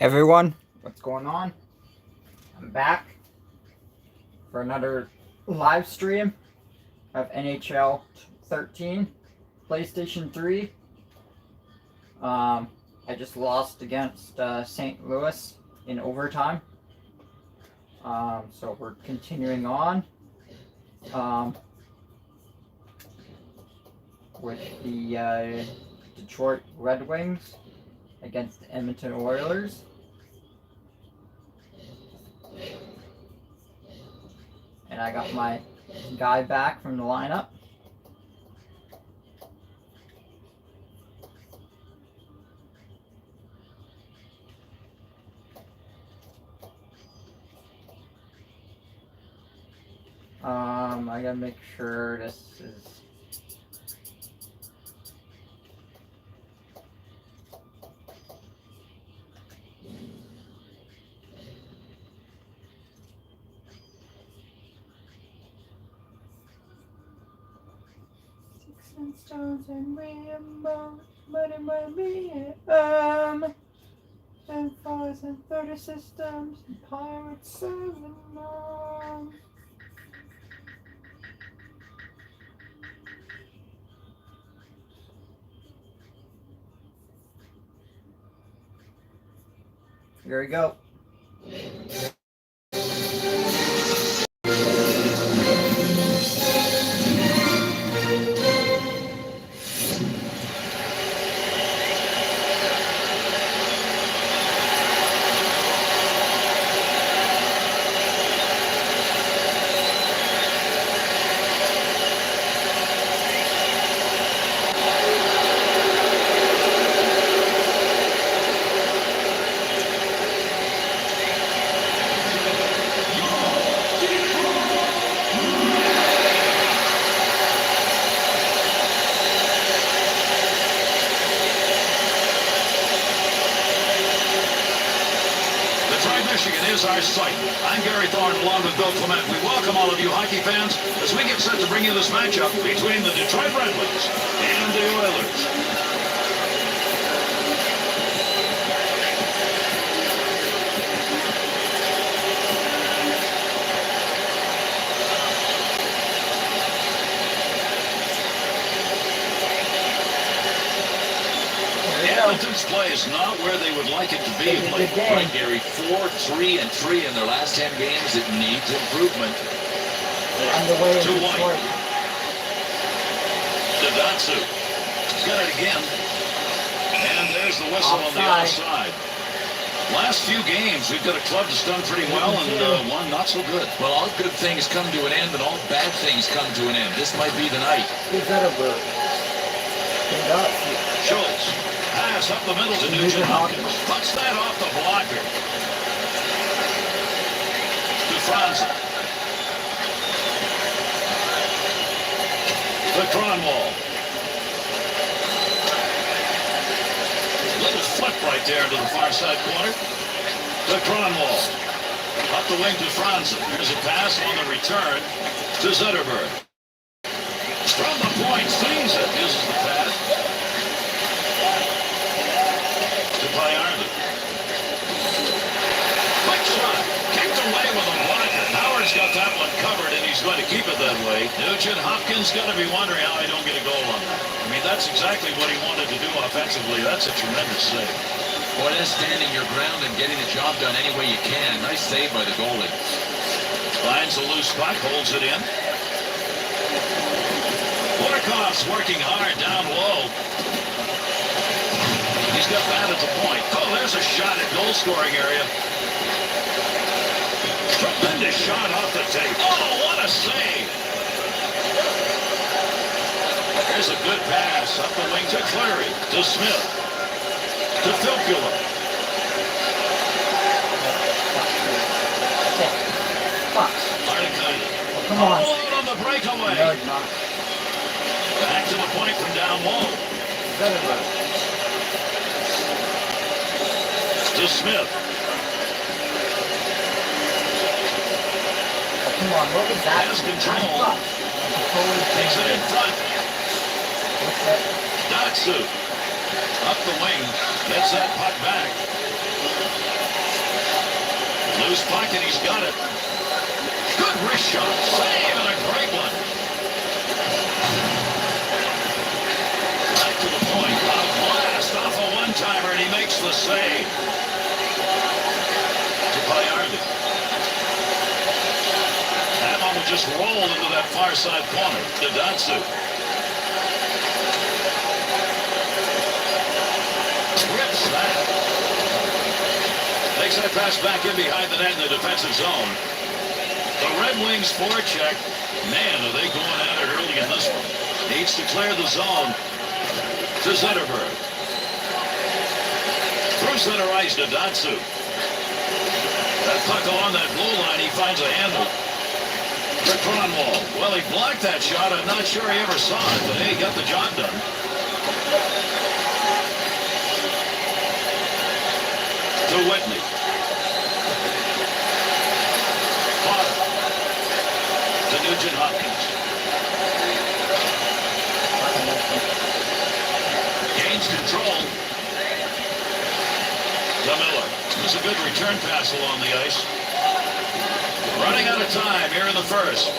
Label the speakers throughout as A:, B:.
A: Everyone, what's going on? I'm back for another live stream of NHL 13, PlayStation 3. I just lost against St. Louis in overtime. So we're continuing on with the Detroit Red Wings against the Edmonton Oilers. And I got my guy back from the lineup. I gotta make sure this is... and stones and rainbows, money, and fires and 30 systems, and pirates 7 on. Here we go.
B: Is our site. I'm Gary Thorne along with Bill Clement. We welcome all of you hockey fans as we get set to bring you this matchup between the Detroit Red Wings and the Oilers. Edmonton's play is not where they would like it to be.
A: Right,
B: Gary, 4-3-3 in their last 10 games. It needs improvement.
A: On the way to
B: 2-1. Dadatsu. He's got it again. And there's the whistle on the outside. Last few games, we've got a club that's done pretty well and one not so good. Well, all good things come to an end and all bad things come to an end. This might be the night.
A: Is that a bird?
B: Schultz. Pass up the middle to Nugent Hopkins. Puts that off the blocker. To Franzen. To Cronwall. Little flip right there to the far side corner. To Cronwall. Up the wing to Franzen. Here's a pass on the return to Zetterberg. From the point, swings it. Uses the pass. By Ireland. Quick shot. Kicked away with a block. Howard's got that one covered, and he's going to keep it that way. Nugent Hopkins got to be wondering how he don't get a goal on that. I mean, that's exactly what he wanted to do offensively. That's a tremendous save.
C: Boy, that's standing your ground and getting the job done any way you can. Nice save by the goalie.
B: Finds a loose puck, holds it in. Borkoff's working hard down low. He's got that at the point. Oh, there's a shot at goal-scoring area. Tremendous shot off the tape. Oh, what a save. There's a good pass up the wing to Clary, to Smith, to Filppula.
A: Come on.
B: Oh, on the breakaway.
A: No, it's not.
B: Back to the point from down low. To Smith.
A: Oh, come on, what was that?
B: Has control. Takes it in front. Datsu. Up the wing. Gets that puck back. Loose puck, and he's got it. Good wrist shot. Save, and a great one. Back to the point. A blast off a one-timer, and he makes the save. To Payardi. That one will just roll into that far side corner. To Datsu. Rips that. Takes that pass back in behind the net in the defensive zone. The Red Wings forecheck. Man, are they going at it early in this one. Needs to clear the zone to Zetterberg. Through center ice to Datsu. That puck along that blue line, he finds a handle. To Cronwall. Well, he blocked that shot. I'm not sure he ever saw it, but hey, he got the job done. To Whitney. Potter. To Nugent Hopkins. Gains control. To Miller. There's a good return pass along the ice. Running out of time here in the first.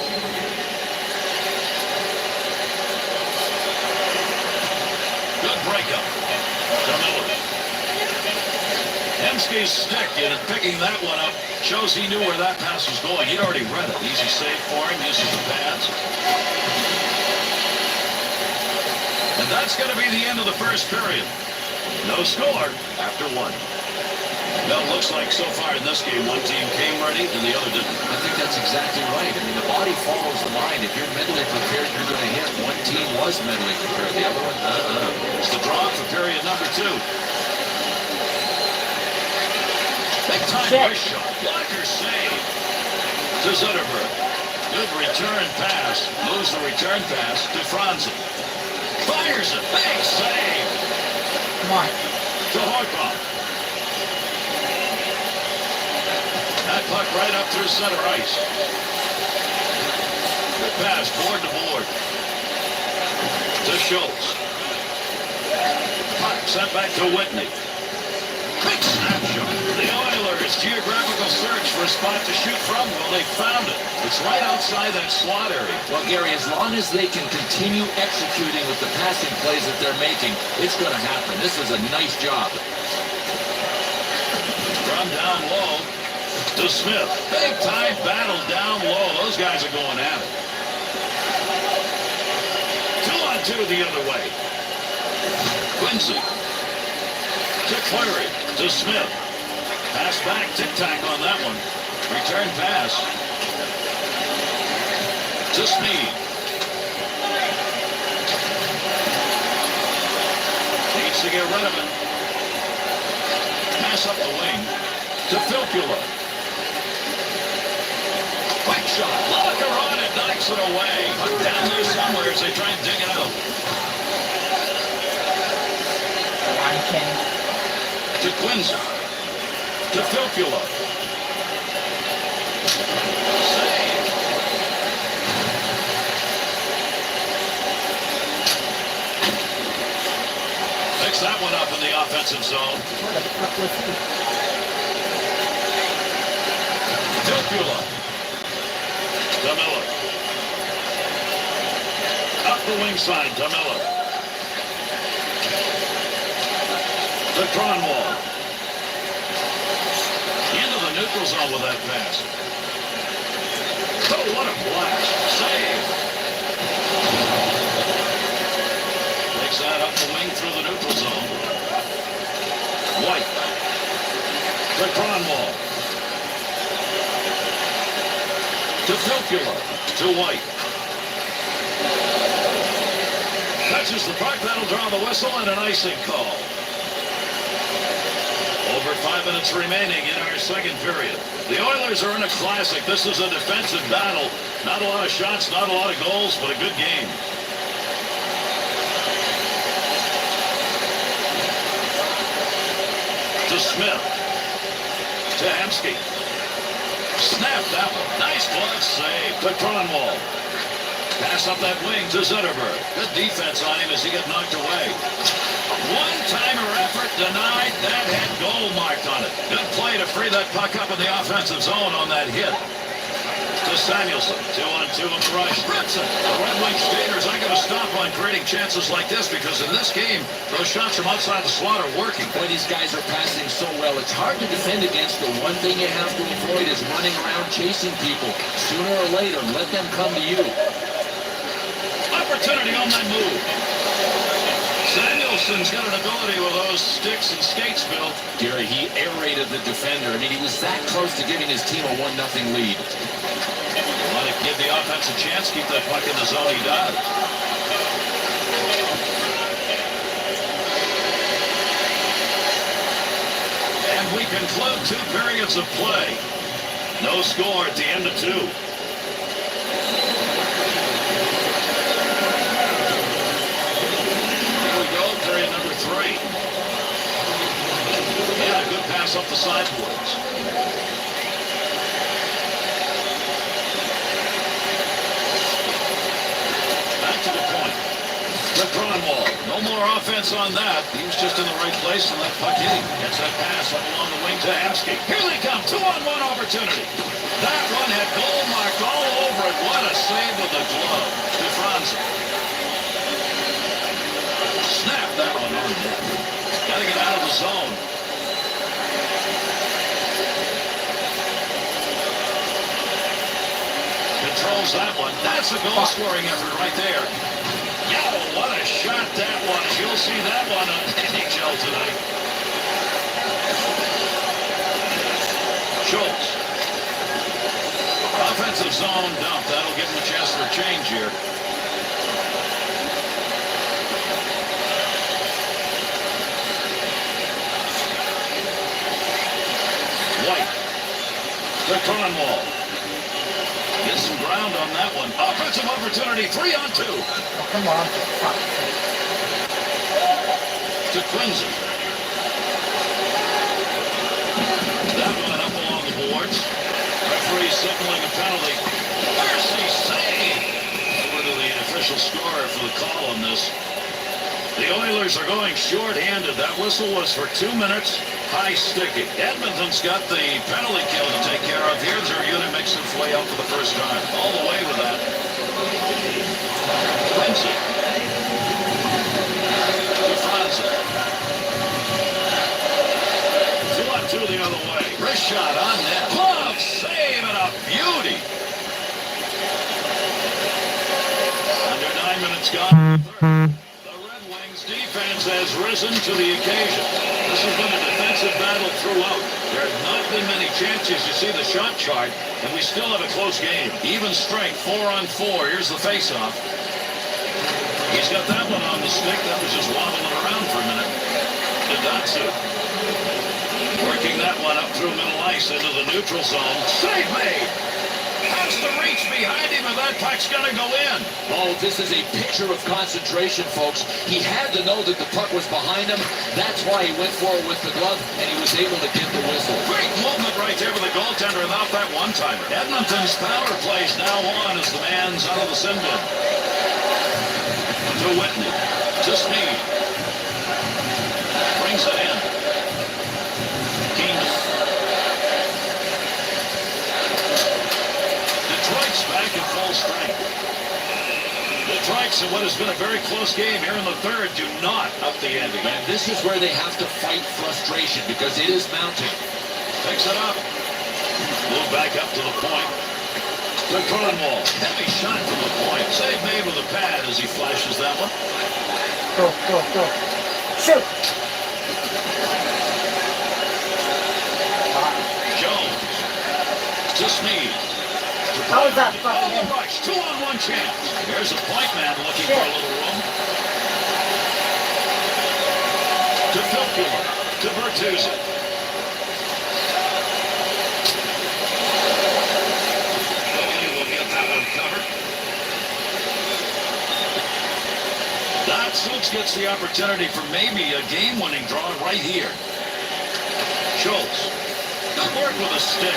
B: Good breakup. To Miller. Hemsky's stick and picking that one up shows he knew where that pass was going. He'd already read it. Easy save for him. Uses the pads. And that's going to be the end of the first period. No score after one. Well, it looks like so far in this game, one team came ready and the other didn't.
C: I think that's exactly right. I mean, the body follows the mind. If you're mentally prepared, you're going to hit. One team was mentally prepared. The other one,
B: It's the draw for period number 2. Big time wrist shot. Blocker save. To Zetterberg. Good return pass. Moves the return pass to Franzen. Fires it. Big save.
A: Come on.
B: To Horkoff. That puck right up through center ice. Good pass, board to board. To Schultz. Puck sent back to Whitney. Big snapshot. The Oilers' geographical search for a spot to shoot from. Well, they found it. It's right outside that slot area.
C: well, Gary, as long as they can continue executing with the passing plays that they're making, it's going to happen. This is a nice job.
B: From down low to Smith. Big time battle down low. Those guys are going at it. 2-on-2 the other way. Quincy. To Clary. To Smith. Pass back. Tic-tac on that one. Return pass. To Sneed. Needs to get rid of it. Pass up the wing. To Filppula. Quick shot. Locker on it. Knocks it away. Put down there somewhere as they try and dig it out.
A: Line King.
B: To Quincy. To Filppula. Save. Picks that one up in the offensive zone.
A: Where the fuck was he?
B: Filppula. To Miller. Up the wing side to Miller. To Cronwall. Into the neutral zone with that pass. Oh, what a blast. Save. Takes that up the wing through the neutral zone. White. To Cronwall. To Filppula. To White. Touches the puck. That'll draw the whistle and an icing call. Over 5 minutes remaining in our second period. The Oilers are in a classic. This is a defensive battle. Not a lot of shots, not a lot of goals, but a good game. To Smith. To Hemsky. Snap that one. Nice glove save. To Cronwall. Pass up that wing to Zetterberg. Good defense on him as he got knocked away. One-timer effort denied. That had goal marked on it. Good play to free that puck up in the offensive zone on that hit. To Samuelson, 2-on-2 on the rush. Brinson, the Red Wing skaters aren't going to stop on creating chances like this because in this game, those shots from outside the slot are working.
C: Boy, these guys are passing so well. It's hard to defend against. The one thing you have to avoid is running around chasing people. Sooner or later, let them come to you.
B: Opportunity on that move. Samuelson's got an ability with those sticks and skates, Bill.
C: Gary, he aerated the defender. I mean, he was that close to giving his team a 1-0 lead.
B: Want to give the offense a chance, keep that puck in the zone, he does. And we conclude 2 periods of play. No score at the end of 2. Here we go, period number 3. And a good pass up the sideboards. Cronwall. No more offense on that. He was just in the right place and that puck hit him. Gets that pass up along the wing to Hemsky. Here they come. 2-on-1 opportunity. That one had goal marked all over it. What a save with the glove. To Franzen. Snap that one on net. Got to get out of the zone. Controls that one. That's a goal-scoring effort right there. Yeah, what a shot that was. You'll see that one on NHL tonight. Schultz. Offensive zone dump. That'll give him a chance for a change here. White. To Cronwall. Get some ground on that one. Offensive opportunity, 3-on-2.
A: Oh, come on, for fuck's sake.
B: To Quincy. That one up along the boards. Referee signaling a penalty. Mercy save! Over to the official scorer for the call on this. The Oilers are going short-handed. That whistle was for 2 minutes. High sticking. Edmonton's got the penalty kill to take care of. Here's their unit makes its way up for the first time. All the way with that. Quincy. To Franzen. 2-on-2 the other way. Wrist shot on net. Glove save and a beauty. Under 9 minutes gone. Defense has risen to the occasion. This has been a defensive battle throughout. There have not been many chances. You see the shot chart, and we still have a close game. Even strength, 4-on-4. Here's the face-off. He's got that one on the stick. That was just wobbling around for a minute. Dadatsu. Working that one up through middle ice into the neutral zone. Save made! Has to reach behind him, and that puck's going to go in.
C: Oh, this is a picture of concentration, folks. He had to know that the puck was behind him. That's why he went forward with the glove, and he was able to get the whistle.
B: Great movement right there with the goaltender without that one-timer. Edmonton's power plays now on as the man's out of the sin bin. To Whitney. To Sneed. Brings it in. Keenan. Detroit's back in full strength. Detroit's in what has been a very close game here in the third. Do not up the ante.
C: And this is where they have to fight frustration because it is mounting.
B: Picks it up. Move back up to the point. To Cronwall. Heavy shot from the point. Save made with a pad as he flashes that one.
A: Go, go, go. Shoot!
B: Jones. To Sneed.
A: How is that fucking in?
B: 2-on-1 chance. Here's a point man looking for a little room. To Filppula. To Bertuzzi. Okay, we'll get that one covered. Suits gets the opportunity for maybe a game-winning draw right here. Schultz. Good work with a stick.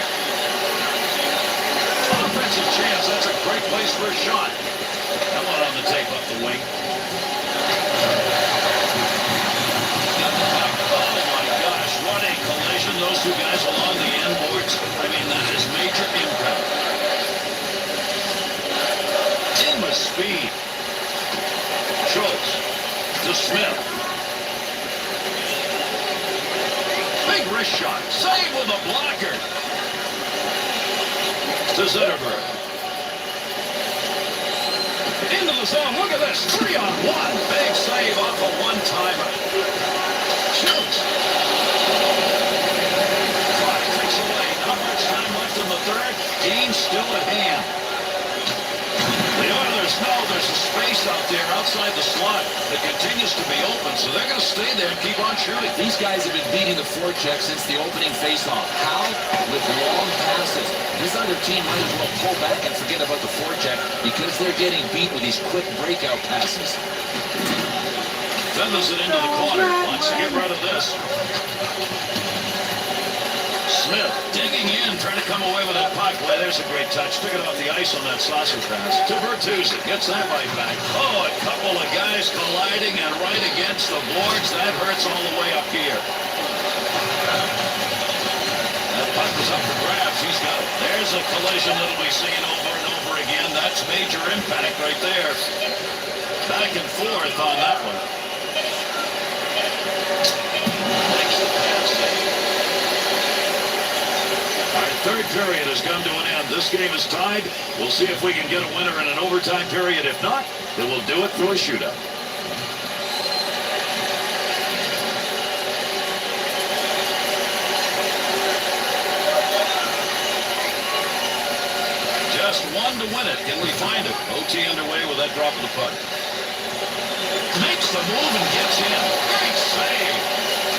B: Offensive chance. That's a great place for a shot. That one on the tape up the wing. Oh my gosh, what a collision. Those two guys along the Big wrist shot. Save with a blocker. To Zetterberg. Into the zone. Look at this. 3-on-1. Big save off a one-timer. Shoots. Clock ticks away. Not much time left in the third. Game still at hand. The Oilers know there's a space out there outside the slot that continues to be open, so they're going to stay there and keep on shooting.
C: These guys have been beating the forecheck since the opening faceoff. How? With long passes. This other team might as well pull back and forget about the forecheck because they're getting beat with these quick breakout passes.
B: Feathers it into the corner. Wants to get rid of this. Smith digging in, trying to come away with that puck. Boy, there's a great touch. Took it off the ice on that saucer pass. To Bertuzzi. Gets that right back. Oh, a couple of guys colliding and right against the boards. That hurts all the way up here. That puck was up for grabs. He's got it. There's a collision that'll be seen over and over again. That's major impact right there. Back and forth on that one. Makes the pass save. Our third period has come to an end. This game is tied. We'll see if we can get a winner in an overtime period. If not, then we'll do it through a shootout. Just one to win it. Can we find it? OT underway with that drop of the puck. Makes the move and gets in. Great save.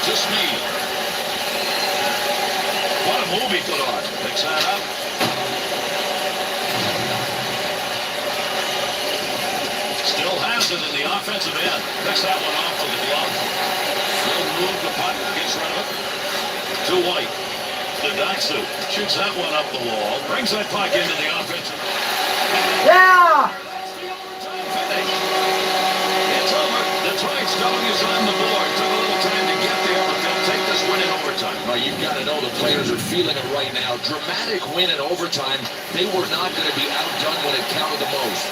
B: Just me. What a move he put on. Picks that up. Still has it in the offensive end. Picks that one off with the glove. He'll move the puck. Gets rid of it. To White. To Datsu. Shoots that one up the wall. Brings that puck into the offensive.
A: Yeah!
B: That's the overtime finish. It's over. Detroit's dog is on the board. Took a little time to get there, but they'll take this win in overtime.
C: Well, you've got to know the players are feeling it right now. Dramatic win in overtime. They were not going to be outdone when it counted the most.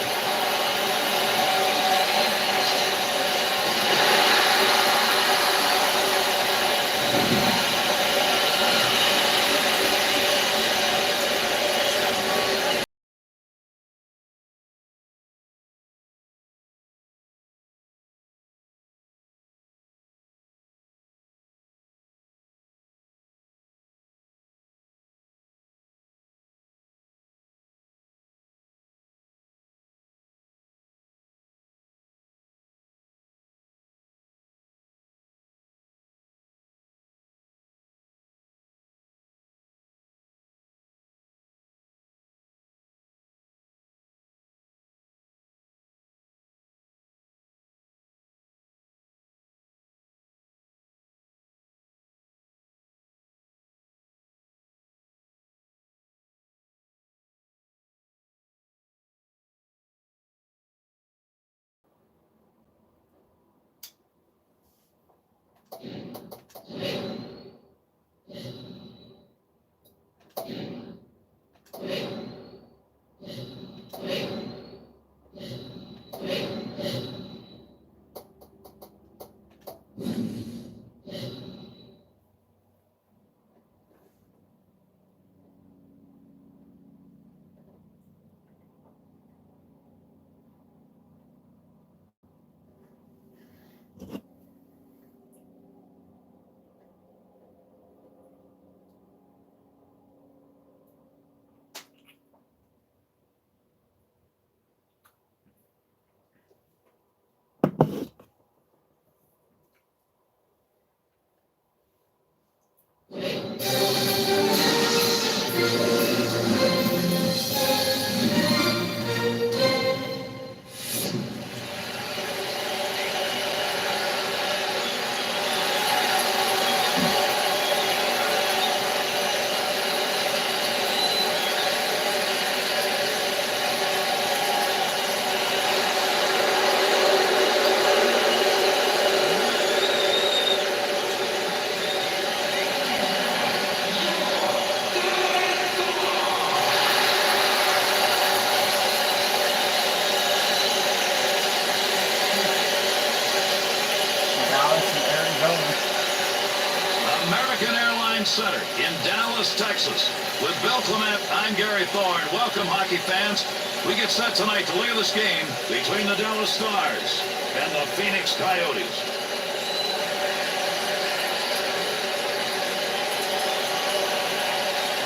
B: Science Center in Dallas, Texas. With Bill Clement, I'm Gary Thorne. Welcome, hockey fans. We get set tonight to look at this game between the Dallas Stars and the Phoenix Coyotes.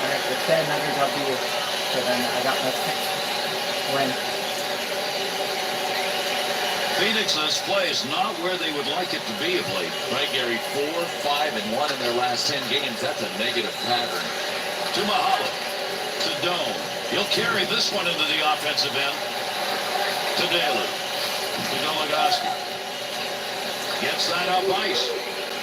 A: Alright, it's another W. So then I got my 6th win.
B: Phoenix's play is not where they would like it to be of late.
C: Right, Gary? 4, 5, and 1 in their last 10 games. That's a negative pattern.
B: To Mahalik. To Doan. He'll carry this one into the offensive end. To Daly. To Doligoski. Gets that up ice.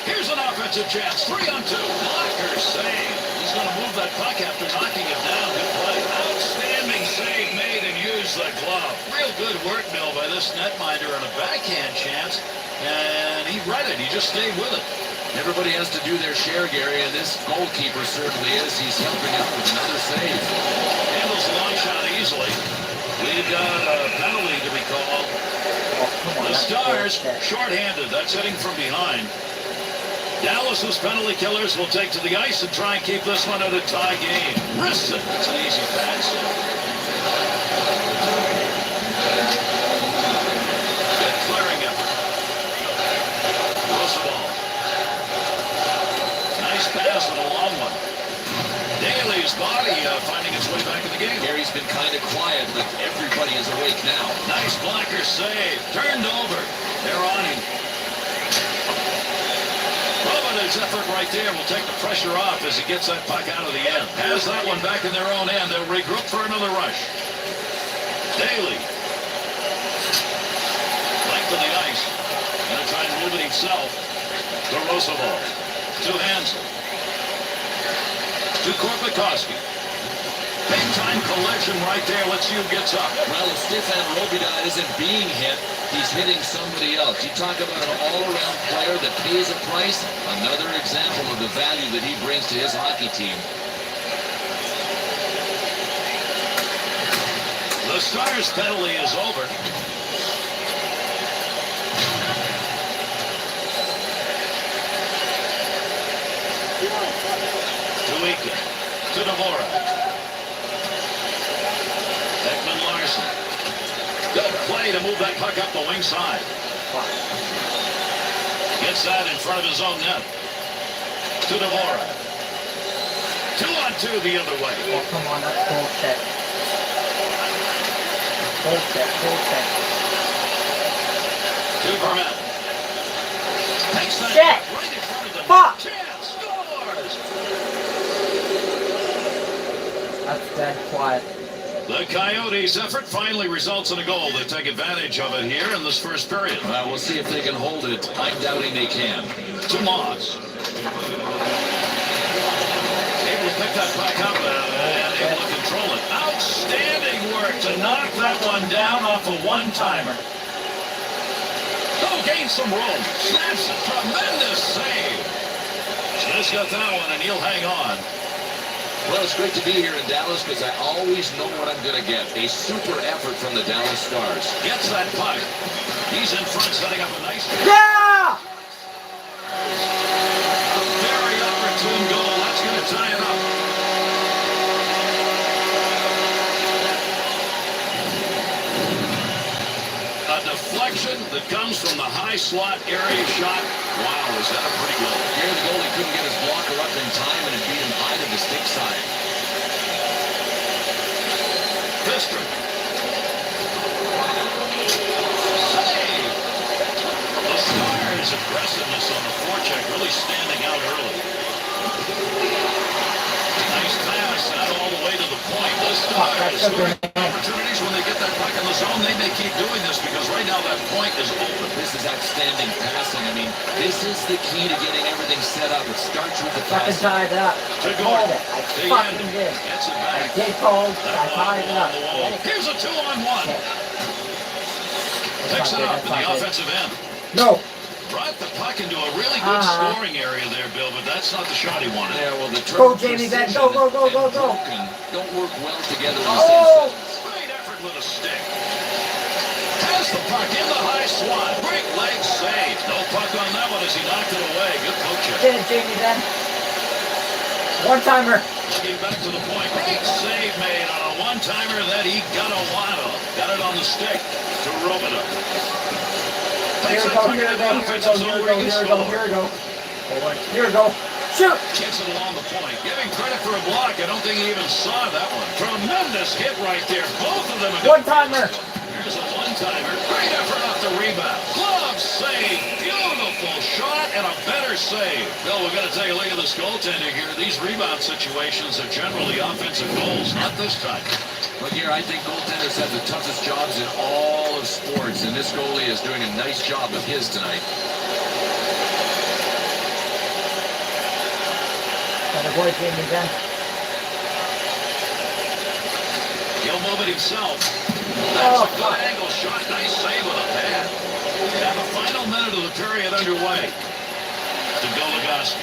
B: Here's an offensive chance. 3-on-2. Blocker save. He's going to move that puck after knocking it down. Good play. Outstanding save made and used the glove. Real good work, Bill, by this netminder on a backhand chance. And he read it. He just stayed with it.
C: Everybody has to do their share, Gary, and this goalkeeper certainly is. He's helping out with another save.
B: Handles the long shot easily. We've got a penalty to be called. The Stars shorthanded. That's hitting from behind. Dallas's penalty killers will take to the ice and try and keep this one at a tie game. Wrists it. It's an easy pass. Good clearing effort. Roosevelt. Nice pass and a long one. Daly's body finding its way back in the game.
C: Gary's been kind of quiet, but everybody is awake now.
B: Nice blocker save. Turned over. They're on him. His effort right there will take the pressure off as he gets that puck out of the end. Has that one back in their own end. They'll regroup for another rush. Daly. Length of the ice. Going to try and move it himself. To Roosevelt. To Hansen. To Korpikoski. Big-time collision right there. Let's see who gets up.
C: Well, if Stefan Robida isn't being hit, he's hitting somebody else. You talk about an all-around player that pays a price. Another example of the value that he brings to his hockey team.
B: The Stars' penalty is over. To Eakin. To Dvorak. Ekman Larson. Good play to move that puck up the wing side. Gets that in front of his own net. To Dvorak. 2-on-2 the other way.
A: Oh, come on, that's bullshit. Bullshit.
B: To Vermette. Takes that
A: Shit!
B: right in front of the
A: Fuck!
B: chance. Scores!
A: That's dead quiet.
B: The Coyotes' effort finally results in a goal. They take advantage of it here in this first period.
C: Well, we'll see if they can hold it. I'm doubting they can.
B: To Moss. Able to pick that back up and able to control it. Outstanding work to knock that one down off a one-timer. Oh, gain some room. Snaps it. Tremendous save. Just got that one, and he'll hang on.
C: Well, it's great to be here in Dallas because I always know what I'm going to get. A super effort from the Dallas Stars.
B: Gets that puck. He's in front, setting up a nice...
A: Yeah!
B: A very opportune goal. That's going to tie it up. A deflection that comes from the high slot area shot. Wow, is that a pretty goal?
C: Here the goalie couldn't get his blocker up in time and it beat him high to the stick side.
B: Fister. Save! The Stars' aggressiveness on the forecheck really standing out early. Nice pass out all the way to the point. The Stars scoring opportunities when they get that puck in the zone. They may keep doing this because right now that point is open.
C: This is outstanding passing. I mean, this is the key to getting everything set up. It starts with the
A: Fucking
C: passing.
A: tied up.
B: To
A: I called
B: Gordon.
A: it. I
B: The
A: fucking
B: end.
A: did.
B: Gets it
A: I
B: back.
A: did call. I
B: That
A: tied it
B: one
A: up.
B: on the wall. Here's a 2-on-1. Picks it up in the offensive end.
A: No.
B: Brought the puck into a really good scoring area there, Bill, but that's not the shot he wanted.
C: Yeah, well, the
A: Go, Jamie, Ben. Go, go, go, go, go.
C: Don't work well together.
A: Oh!
B: Great effort with a stick. Has the puck in the high slot. Great leg save. No puck on that one as he knocked it away. Good poke check.
A: Get it, Jamie, Ben. One-timer.
B: Getting back to the point. Great save made on a one-timer that he got a lot of. Got it on the stick to Robida.
A: Here we go, here we go, here we go. Here we go. Shoot!
B: Gets it along the point. Giving credit for a block. I don't think he even saw that one. Tremendous hit right there. Both of them.
A: One-timer.
B: Here's a one-timer. Great effort off the rebound. Glove save. Beautiful shot and a better save. Bill, we've got to take a look at this goaltender here. These rebound situations are generally offensive goals. Not this time.
C: Look here, I think goaltenders have the toughest jobs in all of sports, and this goalie is doing a nice job of his tonight.
A: Avoid him again.
B: He'll move it himself. That's a good angle shot. Nice save with a pad. And the final minute of the period underway. To Goligoski.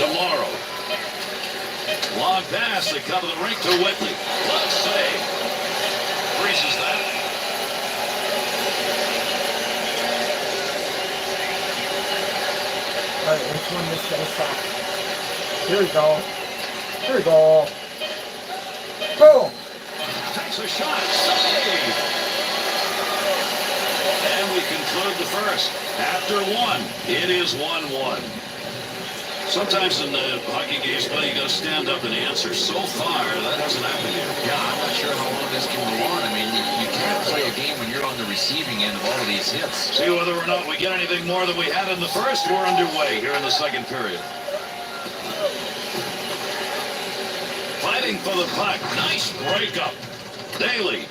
B: Tomorrow. Long pass. They come to the rink to Whitley. Let's save. Freezes that.
A: All right, let's win this face off. Here we go. Here we go. Boom.
B: Takes a shot. Save. And we conclude the first. After one, it is 1-1. Sometimes in the hockey games, buddy, you got to stand up and answer. So far, that hasn't happened yet.
C: Yeah, I'm not sure how long this can go on. I mean, you can't play a game when you're on the receiving end of all of these hits.
B: See whether or not we get anything more than we had in the first. We're underway here in the second period. Fighting for the puck. Nice breakup. Daly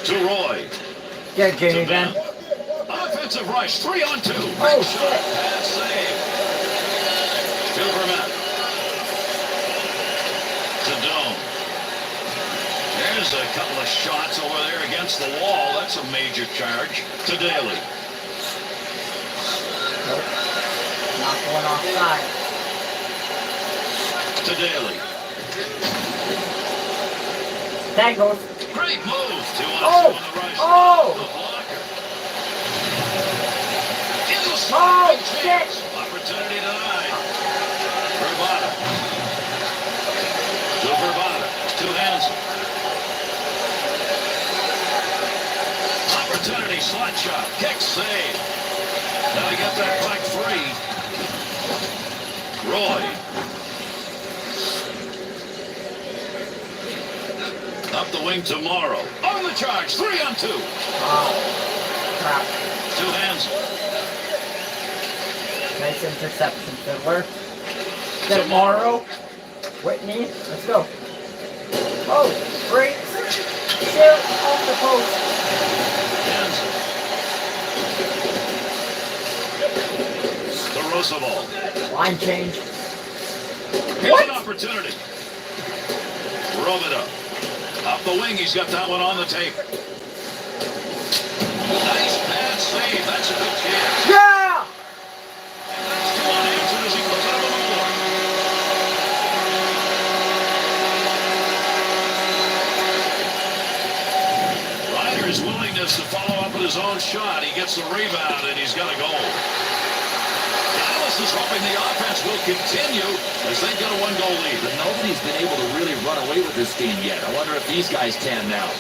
B: to Roy.
A: Get Jamie again.
B: Offensive rush. 3-on-2.
A: Oh, shit.
B: Bad save. To Vermette. To Dome. There's a couple of shots over there against the wall. That's a major charge. To Daly.
A: Nope. Not going offside.
B: To Daly.
A: That goes.
B: Great move. 2-on-2
A: Oh!
B: on the rush.
A: Oh!
B: The blocker. In the
A: Oh,
B: slot.
A: shit!
B: Opportunity denied. Verbata. To Verbata. To Hansen. Opportunity. Slot shot. Kick save. Now they get that puck free. Roy. Up the wing tomorrow. On the charge. 3-on-2.
A: Oh, crap.
B: To Hansen.
A: Nice interception, Fiddler. Tomorrow. Whitney, let's go. Oh, great. Shoot off the post.
B: Hansen. To Roosevelt.
A: Line change.
B: Here's an opportunity. Robida. Up the wing, he's got that one on the tape. Nice pad save. That's a good chance.
A: Yeah!
B: That's 2 on Hansen as he goes out of the floor. Ryder's willingness to follow up with his own shot. He gets the rebound and he's got a goal. Dallas is hoping the offense will continue as they get a 1-goal lead.
C: But nobody's been able to really run away with this game yet. I wonder if these guys can now.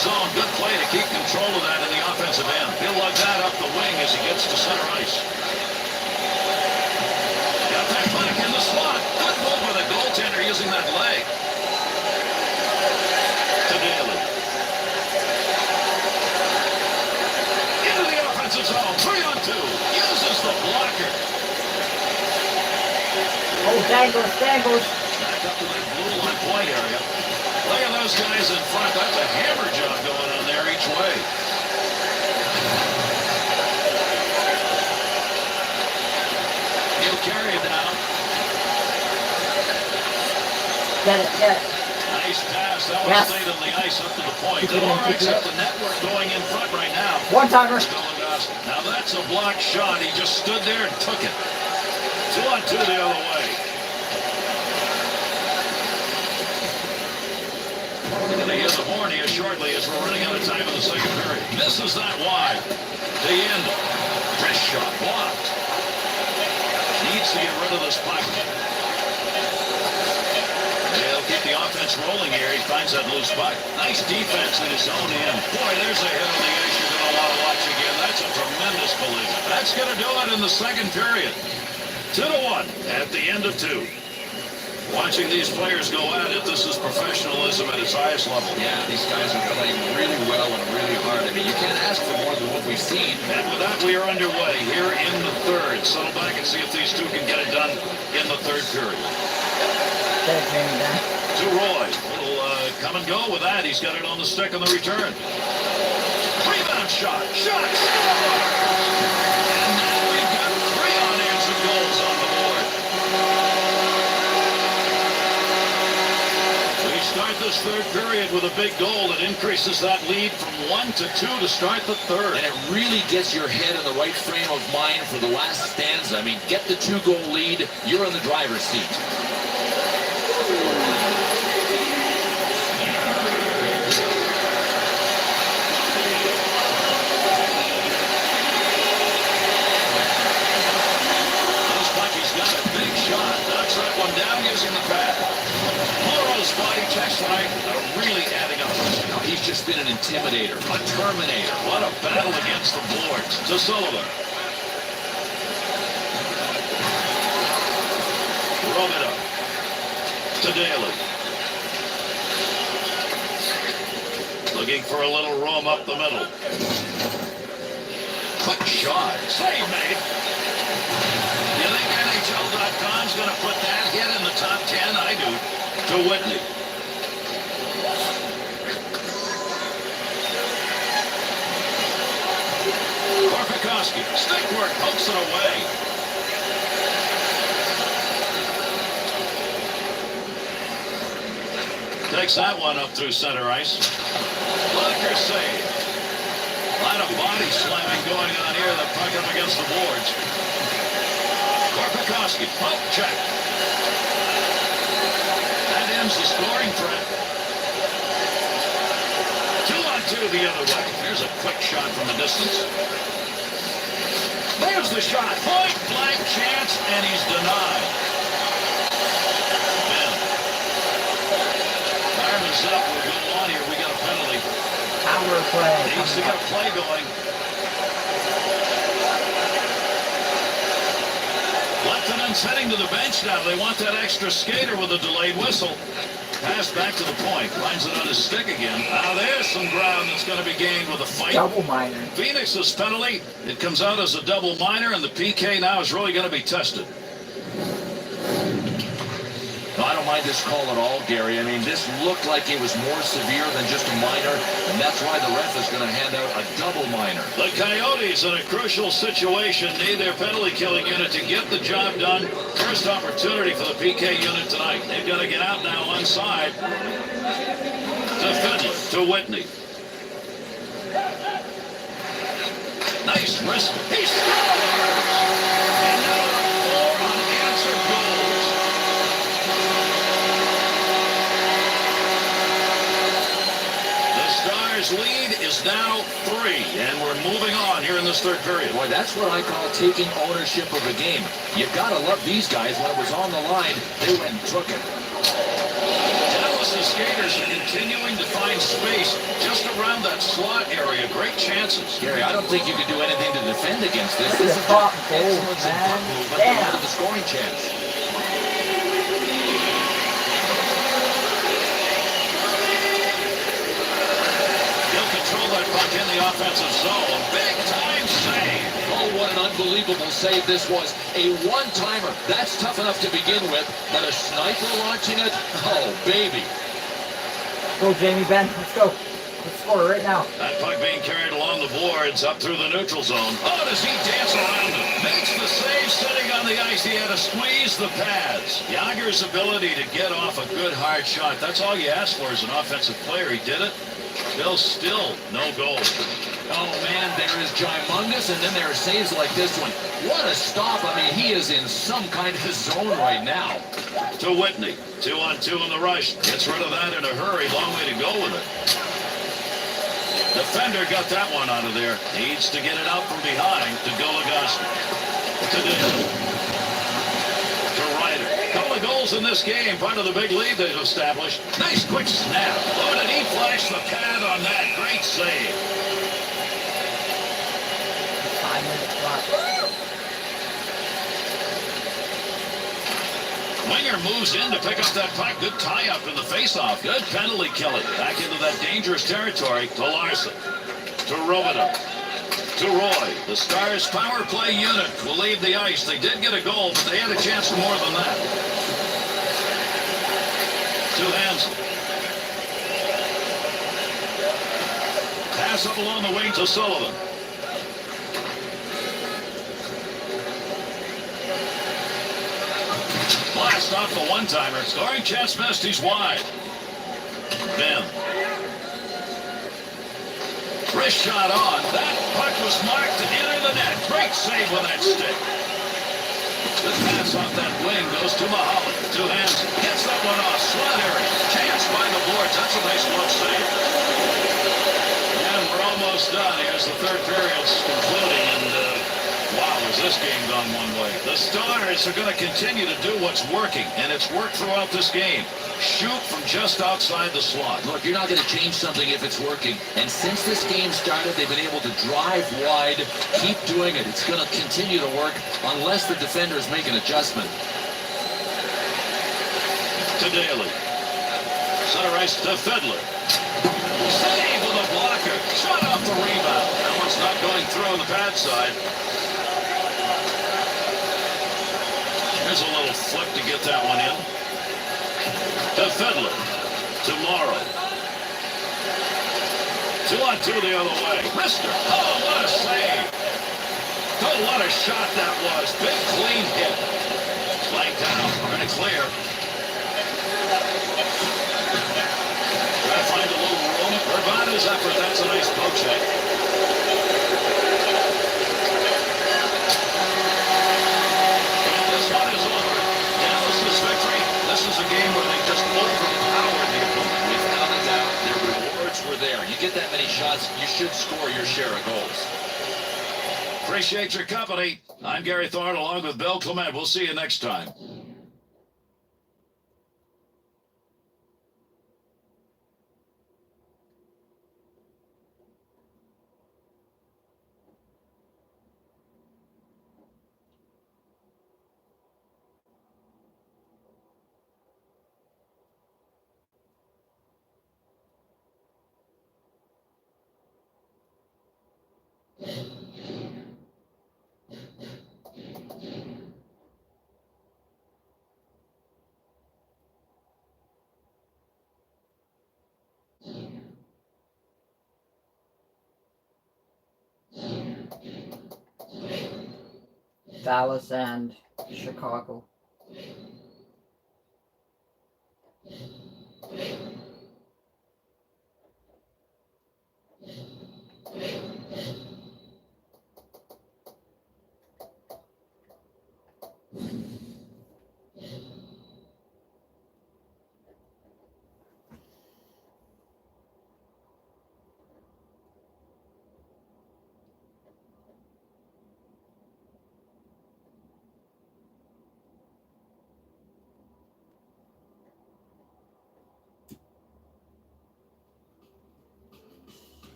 B: Zone. Good play to keep control of that in the offensive end. He'll lug that up the wing as he gets to center ice. Got that puck in the slot. Good move by the goaltender using that leg. To Daly. Into the offensive zone. 3-on-2. Uses the blocker.
A: Oh, dangles.
B: Back up to that blue line point area. Look at those guys in front. That's a hammer job going on there each way. He'll carry it down.
A: Get it, get it.
B: Nice pass. That one
A: Yes.
B: stayed on the ice up to the point.
A: Keep it in,
B: All right,
A: keep it
B: except
A: in.
B: the network going in front right now.
A: One-timer.
B: Now that's a blocked shot. He just stood there and took it. 2-on-2 the other way. We're going to hear the horn here shortly as we're running out of time in the second period. Misses that wide. The end. Wrist shot blocked. Needs to get rid of this puck. He'll keep the offense rolling here. He finds that loose puck. Nice defense in his own end. Boy, there's a hit on the ice you're going to want to watch again. That's a tremendous collision. That's going to do it in the second period. 2-1 at the end of 2. Watching these players go at it, this is professionalism at its highest level.
C: Yeah, these guys are playing really well and really hard. I mean, you can't ask for more than what we've seen.
B: And with that, we are underway here in the third. Settle back and see if these two can get it done in the third period. To Roy. Little come and go with that. He's got it on the stick on the return. Rebound shot. Shot. And now we've got 3 unanswered goals on the board. We start this third period with a big goal that increases that lead from 1 to 2 to start the third.
C: And it really gets your head in the right frame of mind for the last stanza. I mean, get the 2-goal lead. You're in the driver's seat.
B: Using the pad. Morrow's body checks right, really adding up.
C: No, he's just been an intimidator, a terminator.
B: What a battle against the boards. To Sullivan. Rub it up. To Daly. Looking for a little room up the middle. Quick shot. Save made. You think NHL.com's going to put that hit in the top 10? I do. To Whitney. Korpikoski. Stick work. Pokes it away. Takes that one up through center ice. Blocker save. A lot of body slamming going on here. The puck up against the boards. Korpikoski, poke check. That ends the scoring threat. 2-on-2 the other way. Here's a quick shot from the distance. There's the shot. Point blank chance, and he's denied. Ben. Time is up. We're going on here. We got a penalty.
A: Power play.
B: Needs to get a play going. Lieutenant's heading to the bench now. They want that extra skater with a delayed whistle. Pass back to the point. Finds it on his stick again. Now there's some ground that's going to be gained with a fight.
A: Double minor.
B: Phoenix's penalty. It comes out as a double minor, and the PK now is really going to be tested.
C: No, I don't mind this call at all, Gary. I mean, this looked like it was more severe than just a minor, and that's why the ref is going to hand out a double minor.
B: The Coyotes, in a crucial situation, need their penalty-killing unit to get the job done. First opportunity for the PK unit tonight. They've got to get out now on side. To Finley, to Whitney. Nice wrist. He scores! And now 4 unanswered goals. Stars lead is now 3, and we're moving on here in this third period.
C: Boy, that's what I call taking ownership of a game. You gotta love these guys. When it was on the line, they went and took it.
B: Dallas's skaters are continuing to find space just around that slot area. Great chances.
C: Gary, I don't think you can do anything to defend against this. This is
A: Top
C: excellence in puck
A: man.
C: movement ahead of the scoring chance.
B: Puck in the offensive zone. Big time save.
C: Oh, what an unbelievable save this was. A one-timer. That's tough enough to begin with, but a sniper launching it? Oh, baby.
A: Go, Jamie, Ben. Let's go. Let's score right now.
B: That puck being carried along the boards up through the neutral zone. Oh, does he dance around it? Makes the save sitting on the ice. He had to squeeze the pads. Yager's ability to get off a good hard shot. That's all you ask for as an offensive player. He did it. Still no goal.
C: Oh, man, there is Gymungous, and then there are saves like this one. What a stop. I mean, he is in some kind of zone right now.
B: To Whitney. 2-on-2 in the rush. Gets rid of that in a hurry. Long way to go with it. Defender got that one out of there. Needs to get it out from behind to Goligoski. To Dillon. To Ryder. Couple of goals in this game. Part of the big lead they've established. Nice quick snap. Oh, did he flash the pad on that? Great save.
A: 5 minutes left.
B: Winger moves in to pick up that puck. Good tie-up in the face-off. Good penalty killing. Back into that dangerous territory to Larson. To Robidoux. To Roy. The Stars' power play unit will leave the ice. They did get a goal, but they had a chance for more than that. To Hansen. Pass up along the wing to Sullivan. Blast off the one-timer. Scoring chance missed. He's wide. Ben. Wrist shot on. That puck was marked to enter the net. Great save with that stick. The pass off that wing goes to Mahalik. To Hansen. Gets that one off. Slot area. Chance by the boards. That's a nice glove save. And we're almost done. Here's the third period's concluding. And wow, has this game gone one way. The Stars are going to continue to do what's working, and it's worked throughout this game. Shoot from just outside the slot.
C: Look, you're not going to change something if it's working. And since this game started, they've been able to drive wide, keep doing it. It's going to continue to work unless the defenders make an adjustment.
B: To Daly. Center ice to Fiddler. Save with a blocker. Shot off the rebound. That one's not going through on the pad side. Here's a little flip to get that one in. To Fiddler. To Morrow. 2-on-2 the other way. Mister. Oh, what a save. Oh, what a shot that was. Big clean hit. Flank down. Pretty clear. Try to find a little room. Urbana's effort. That's a nice poke check. Victory. This is a game where they just overpowered the opponent.
C: Without a doubt, their rewards were there. You get that many shots, you should score your share of goals.
B: Appreciate your company. I'm Gary Thorne along with Bill Clement. We'll see you next time.
A: Dallas and Chicago.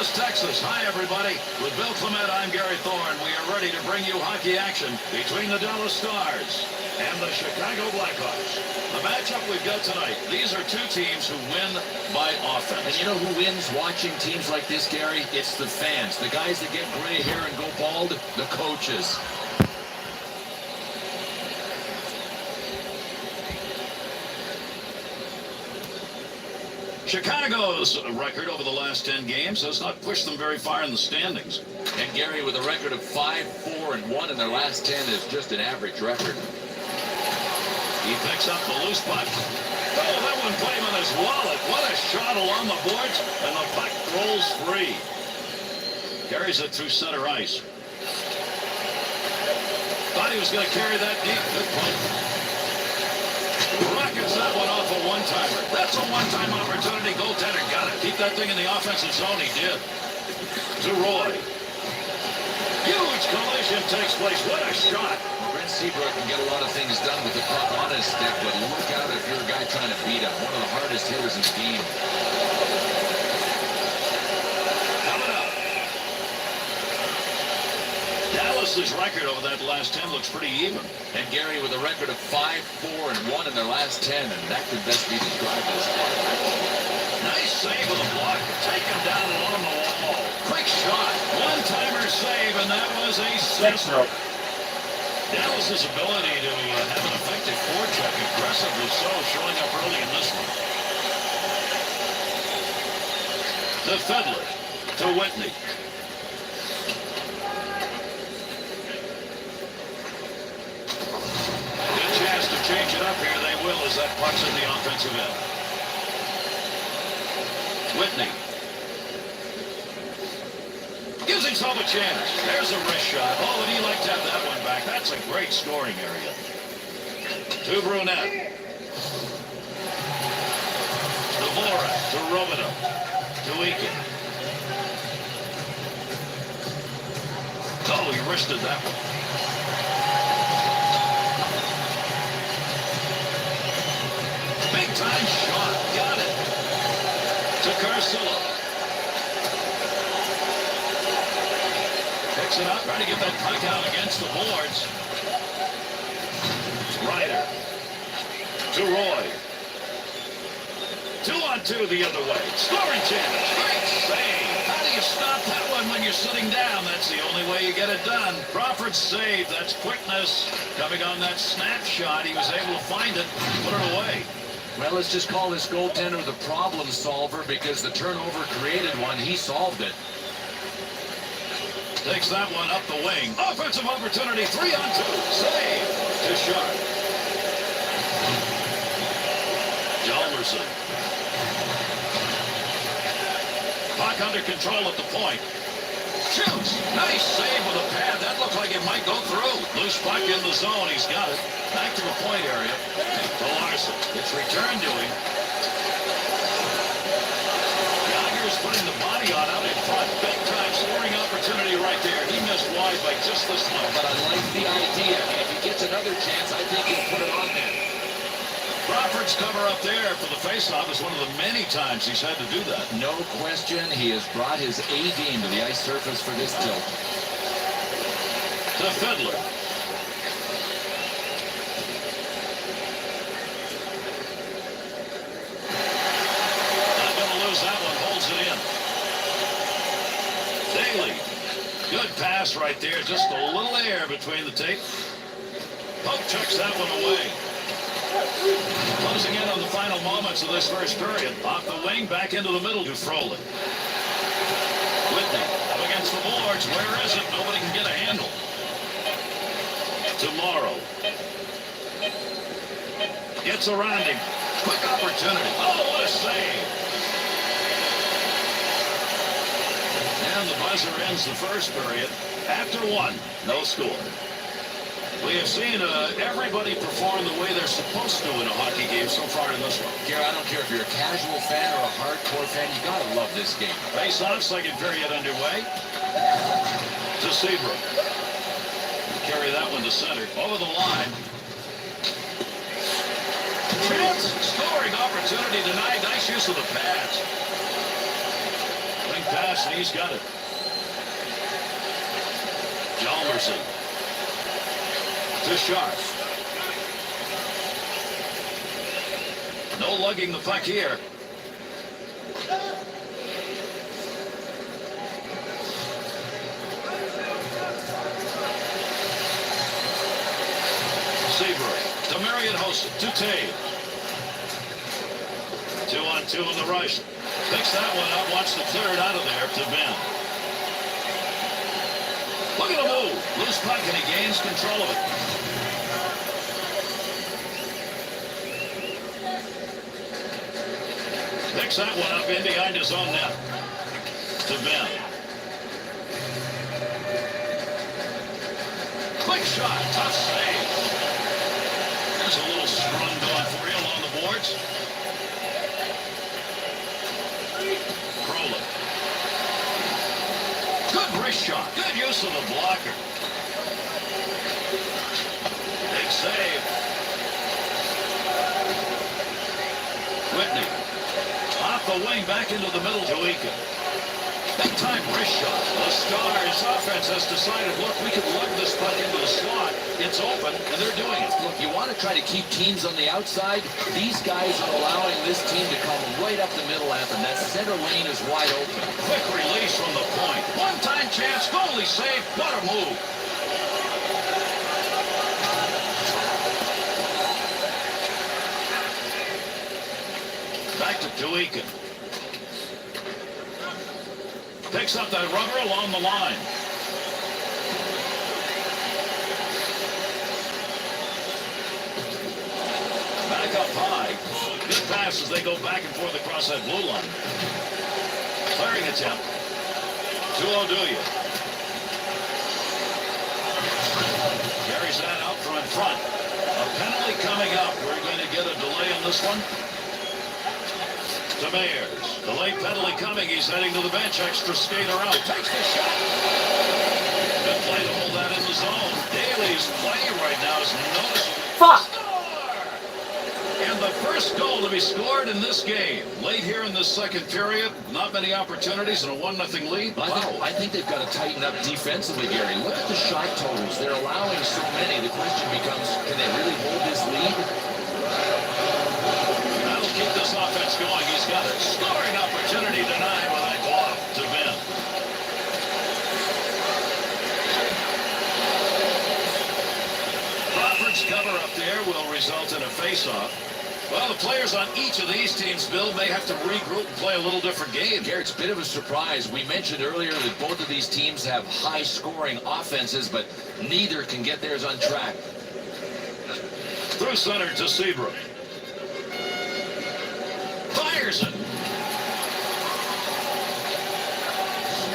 B: Dallas, Texas. Hi, everybody. With Bill Clement, I'm Gary Thorne. We are ready to bring you hockey action between the Dallas Stars and the Chicago Blackhawks. The matchup we've got tonight, these are two teams who win by offense.
C: And you know who wins watching teams like this, Gary? It's the fans. The guys that get gray hair and go bald, the coaches.
B: Chicago's record over the last 10 games has not pushed them very far in the standings.
C: And Gary, with a record of 5-4-1 in their last 10, is just an average record.
B: He picks up the loose puck. Oh, that one put him in his wallet. What a shot along the boards, and the puck rolls free. Carries it through center ice. Thought he was going to carry that deep. Good play. Rockets that one off a one-timer. That's a one-time opportunity. Goaltender got it. Keep that thing in the offensive zone. He did. To Roy. Huge collision takes place. What a shot.
C: Brent Seabrook can get a lot of things done with the puck on his stick, but look out if you're a guy trying to beat him. One of the hardest hitters in the game.
B: Coming up. Dallas's record over that last 10 looks pretty even.
C: And Gary, with a record of 5-4-1 in their last 10, and that could best be described as
B: nice save with a block. Take him down along the wall. Quick shot. One-timer save, and that was a six-rope. Dallas's ability to have an effective forecheck, aggressively so, showing up early in this one. To Fiddler. To Whitney. Good chance to change it up here. They will as that puck's in the offensive end. Whitney. Gives himself a chance. There's a wrist shot. Oh, would he like to have that one back? That's a great scoring area. To Brunette. To Vorak. To Robidoux. To Eakin. Oh, he wristed that one. Big time shot. Got it. To Carcillo. Picks it up, trying to get that puck out against the boards. Ryder. To Roy. 2-on-2 the other way. Scoring chance. Great save. How do you stop that one when you're sitting down? That's the only way you get it done. Crawford's save. That's quickness. Coming on that snapshot, he was able to find it, put it away.
C: Well, let's just call this goaltender the problem solver, because the turnover created one. He solved it.
B: Takes that one up the wing. Offensive opportunity, 3-on-2. Save to Sharp. Hjalmarsson. Puck under control at the point. Shoots. Nice save with a pad. That looked like it might go through. Loose puck in the zone. He's got it. Back to the point area. To Larson. It's returned to him. Yager's putting the body on out in front. Big time scoring opportunity right there. He missed wide by just this much.
C: But I like the idea. If he gets another chance, I think he'll put it on there.
B: Crawford's cover up there for the faceoff is one of the many times he's had to do that.
C: No question, he has brought his A game to the ice surface for this tilt.
B: To Fiddler. Not going to lose that one, holds it in. Daly. Good pass right there, just a little air between the tape. Pope checks that one away. Closing in on the final moments of this first period. Off the wing, back into the middle to Frolik. Whitney up against the boards. Where is it? Nobody can get a handle. To Morrow. Gets around him. Quick opportunity. Oh, what a save. And the buzzer ends the first period. After one, no score. We have seen everybody perform the way they're supposed to in a hockey game so far in this one.
C: Gary, I don't care if you're a casual fan or a hardcore fan, you gotta love this game.
B: Face-off, second period underway. To Seabrook. Carry that one to center. Over the line. Chance, scoring opportunity denied. Nice use of the pads. pass, and he's got it. Jalmerson to Sharp. No lugging the puck here. Seabrook to Marion Host to Tate. 2-on-2 in the rush. Picks that one up, wants to clear it out of there to Ben. Look at him move. Loose puck and he gains control of it. Picks that one up in behind his own net to Ben. Quick shot, tough save. There's a little scrum going for you along the boards. Crowley. Good wrist shot. Good use of the blocker. Big save. Whitney. Off the wing, back into the middle to Eakin. Big time wrist shot. The Stars offense has decided, look, we can lug this puck into the slot. It's open, and they're doing it.
C: Look, you want to try to keep teams on the outside. These guys are allowing this team to come right up the middle after that center lane is wide open.
B: Quick release from the point. One-time chance, goalie save. What a move. Back to Tuikin. Picks up that rubber along the line. Back up high. Good pass as they go back and forth across that blue line. Clearing attempt. To Oduya. Carries that out front. A penalty coming up. We're going to get a delay on this one. To Mayers. The late penalty coming. He's heading to the bench. Extra skater out. Takes the shot. Good play to hold that in the zone. Daly's play right now is noticeable.
A: Fuck!
B: And the first goal to be scored in this game. Late here in the second period. Not many opportunities and a 1-0 lead. Wow.
C: I think they've got to tighten up defensively, Gary. Look at the shot totals. They're allowing so many. The question becomes, can they really hold this lead?
B: That'll keep this offense going. He's got a scoring opportunity denied with a glove to Ben. Crawford's cover up there will result in a face-off. Well, the players on each of these teams, Bill, may have to regroup and play a little different game.
C: Gary, it's a bit of a surprise. We mentioned earlier that both of these teams have high-scoring offenses, but neither can get theirs on track.
B: Through center to Seabrook. Fires it.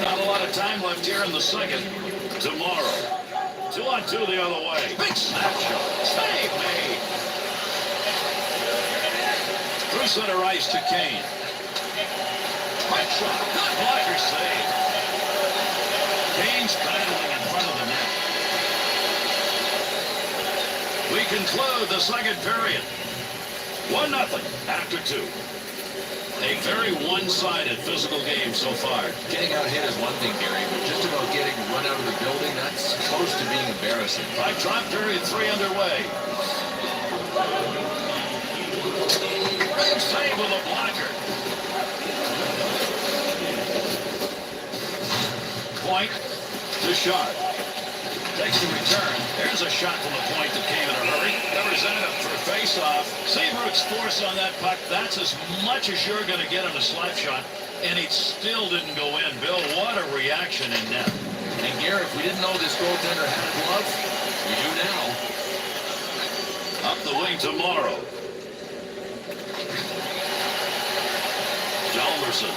B: Not a lot of time left here in the second. Tomorrow. 2-on-2 the other way. Big snapshot. Save made. Through center ice to Kane. Quick shot. Good blocker save. Kane's battling in front of the net. We conclude the second period. 1-0 after 2. A very one-sided physical game so far.
C: Getting out hit is one thing, Gary, but just about getting run out of the building, that's close to being embarrassing.
B: By drop period 3 underway. Big save with a blocker. Point to shot. Takes the return. There's a shot from the point that came in a hurry. Covers that up for a face-off. Seabrook's force on that puck. That's as much as you're going to get on a slap shot. And it still didn't go in. Bill, what a reaction in net.
C: And Gary, if we didn't know this goaltender had a glove, we do now.
B: Up the wing tomorrow. Jalmerson.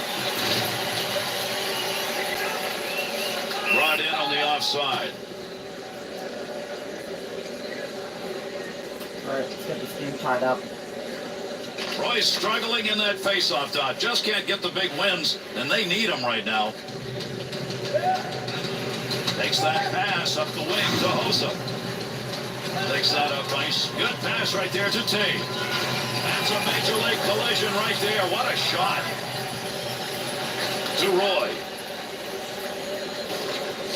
B: Brought in on the offside.
A: All right, let's get this game tied up.
B: Roy's struggling in that faceoff dot. Just can't get the big wins, and they need them right now. Takes that pass up the wing to Hossa. Takes that up ice. Good pass right there to Tate. That's a major league collision right there. What a shot. To Roy.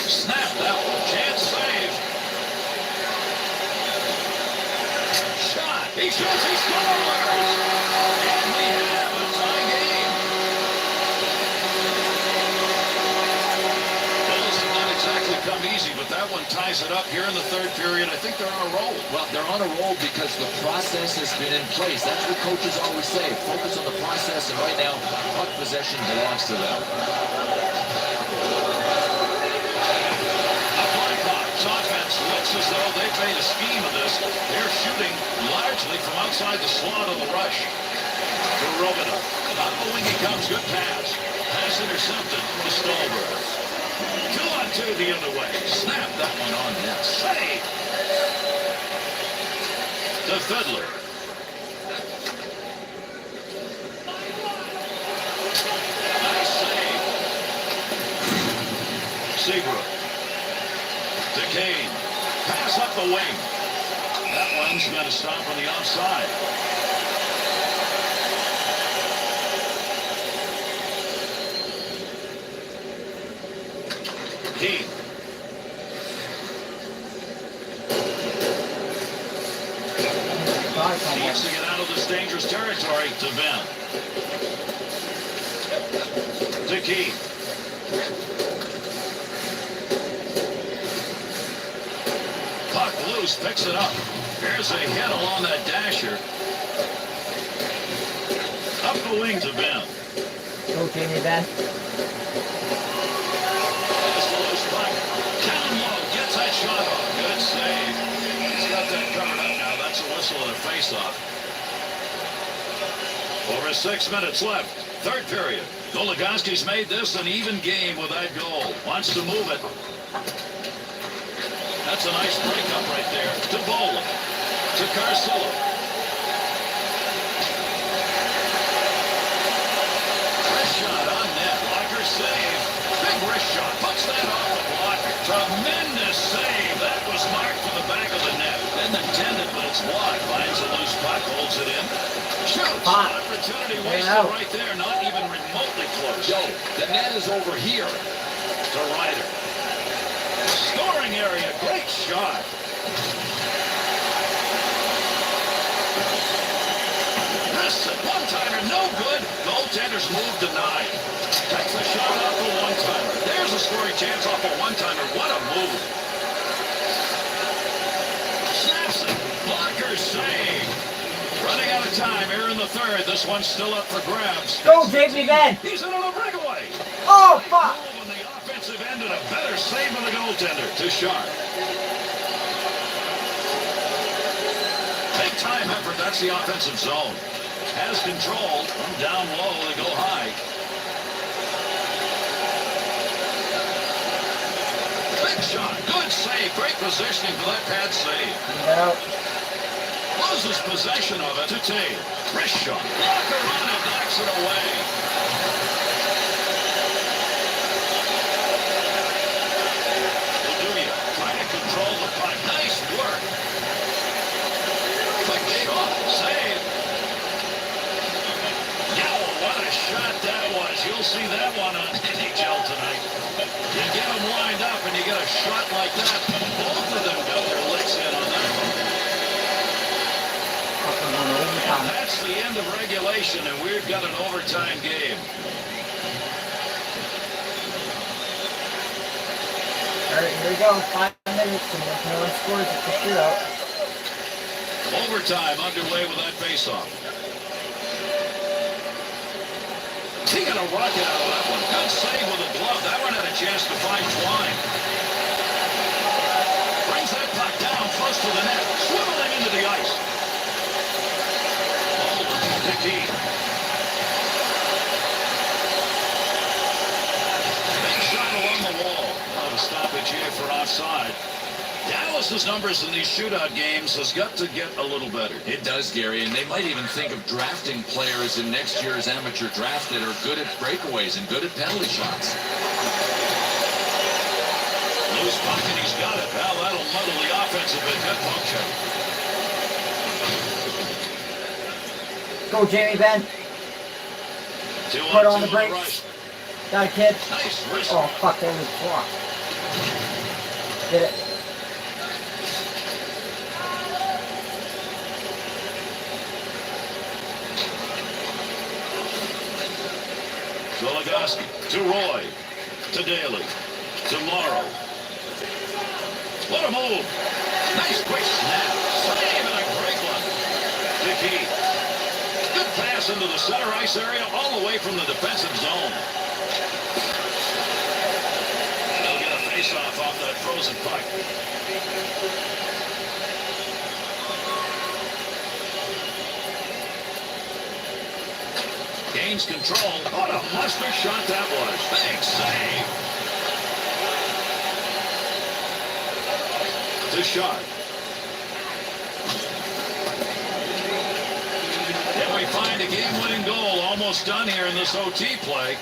B: Snap that one. Chance save. Shot. He shoots. He scores. And we have a tie game. Well, this has not exactly come easy, but that one ties it up here in the third period. I think they're on a roll.
C: Well, they're on a roll because the process has been in place. That's what coaches always say. Focus on the process, and right now, puck possession belongs to them.
B: Offense looks as though they've made a scheme of this. They're shooting largely from outside the slot of the rush. To Robida. Up the wing he comes. Good pass. Pass intercepted to Stolberg. 2-on-2 the other way. Snap that one on net. Save. To Fiddler. Nice save. Seabrook. To Kane. Pass up the wing. That one's going to stop on the offside. Keith. Needs to get out of this dangerous territory. To Ben. To Keith. Puck loose, picks it up. Here's a hit along that dasher. Up the wing to Ben.
A: Go, Jamie, Ben.
B: There's the loose puck. Down low, gets that shot off. Good save. He's got that covered up now. That's a whistle and a face-off. Over 6 minutes left. Third period. Goligoski's made this an even game with that goal. Wants to move it. That's a nice breakup right there. To Bola. To Carcillo. Wrist shot on net. Blocker save. Big wrist shot. Puts that off the blocker. Tremendous save. That was marked for the back of the net. Then intended, but it's blocked. Finds a loose puck. Holds it in. Shoots. Opportunity wasted right there. Not even remotely close.
C: Yo, the net is over here.
B: To Ryder. Scoring area, great shot. This one-timer, no good. Goaltender's move denied. Takes a shot off a one-timer. There's a scoring chance off a one-timer. What a move. Snaps it. Blocker save. Running out of time here in the third. This one's still up for grabs.
A: Go, Jamie, Ben.
B: He's in on a breakaway.
A: Oh, fuck.
B: Offensive end and a better save of the goaltender to Sharp. Big time effort. That's the offensive zone. Has control from down low. They go high. Big shot. Good save. Great positioning for that pad save.
A: No.
B: Loses possession of it to Tate. Wrist shot. Blocker on it. Knocks it away. Control the puck. Nice work. Quick shot. Save. Yeah, what a shot that was. You'll see that one on NHL tonight. You get them lined up and you get a shot like that. Both of them got their licks in on that one. And that's the end of regulation, and we've got an overtime game.
A: All right, here we go. 5 minutes, and if no one scores, it's a shootout.
B: Overtime underway with that faceoff. He got a rocket out of that one. Good save with a glove. That one had a chance to find Twine. Brings that puck down close to the net. Swiveling into the ice. Ball to Keith. Big shot along the wall. Stoppage here for offside. Dallas's numbers in these shootout games has got to get a little better.
C: It does, Gary, and they might even think of drafting players in next year's amateur draft that are good at breakaways and good at penalty shots.
B: Loose puck and he's got it. Well, that'll muddle the offense a bit. Good function.
A: Go, Jamie, Ben. Put on the brakes. Got a kid.
B: Nice wrist.
A: Oh, fuck, that was blocked. Get it.
B: Strelaeff to Roy. To Daly. To Morrow. What a move. Nice quick snap. Save and a great one. To Keith. Good pass into the center ice area all the way from the defensive zone. They'll get a face-off off that frozen puck. Gains control. What a monster shot that was. Big save. To Sharp. Can we find a game-winning goal? Almost done here in this OT play.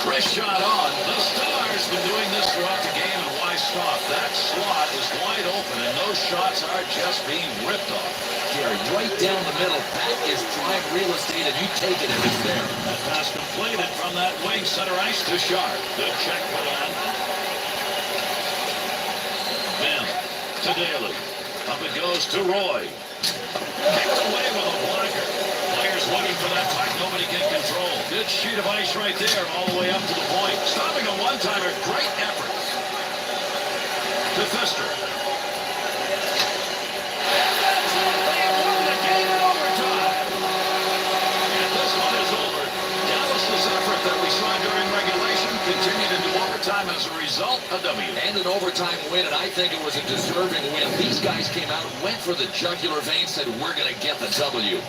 B: Chris shot on. The Stars been doing this throughout the game, and why stop? That slot is wide open, and those shots are just being ripped off.
C: Gary, right down the middle. That is prime real estate, and you take it if it's there.
B: That pass completed from that wing center ice to Sharp. Good check put on. Ben to Daly. Up it goes to Roy. Kicked away with a blocker. Players looking for that puck. Nobody can control. Good sheet of ice right there all the way up to the point. Stopping a one-timer. Great effort. To Fister. They have won the game in overtime. And this one is over. Dallas's effort that we saw during regulation continued into overtime as a result, a W.
C: And an overtime win, and I think it was a deserving win. These guys came out, went for the jugular vein, said, we're going to get the W.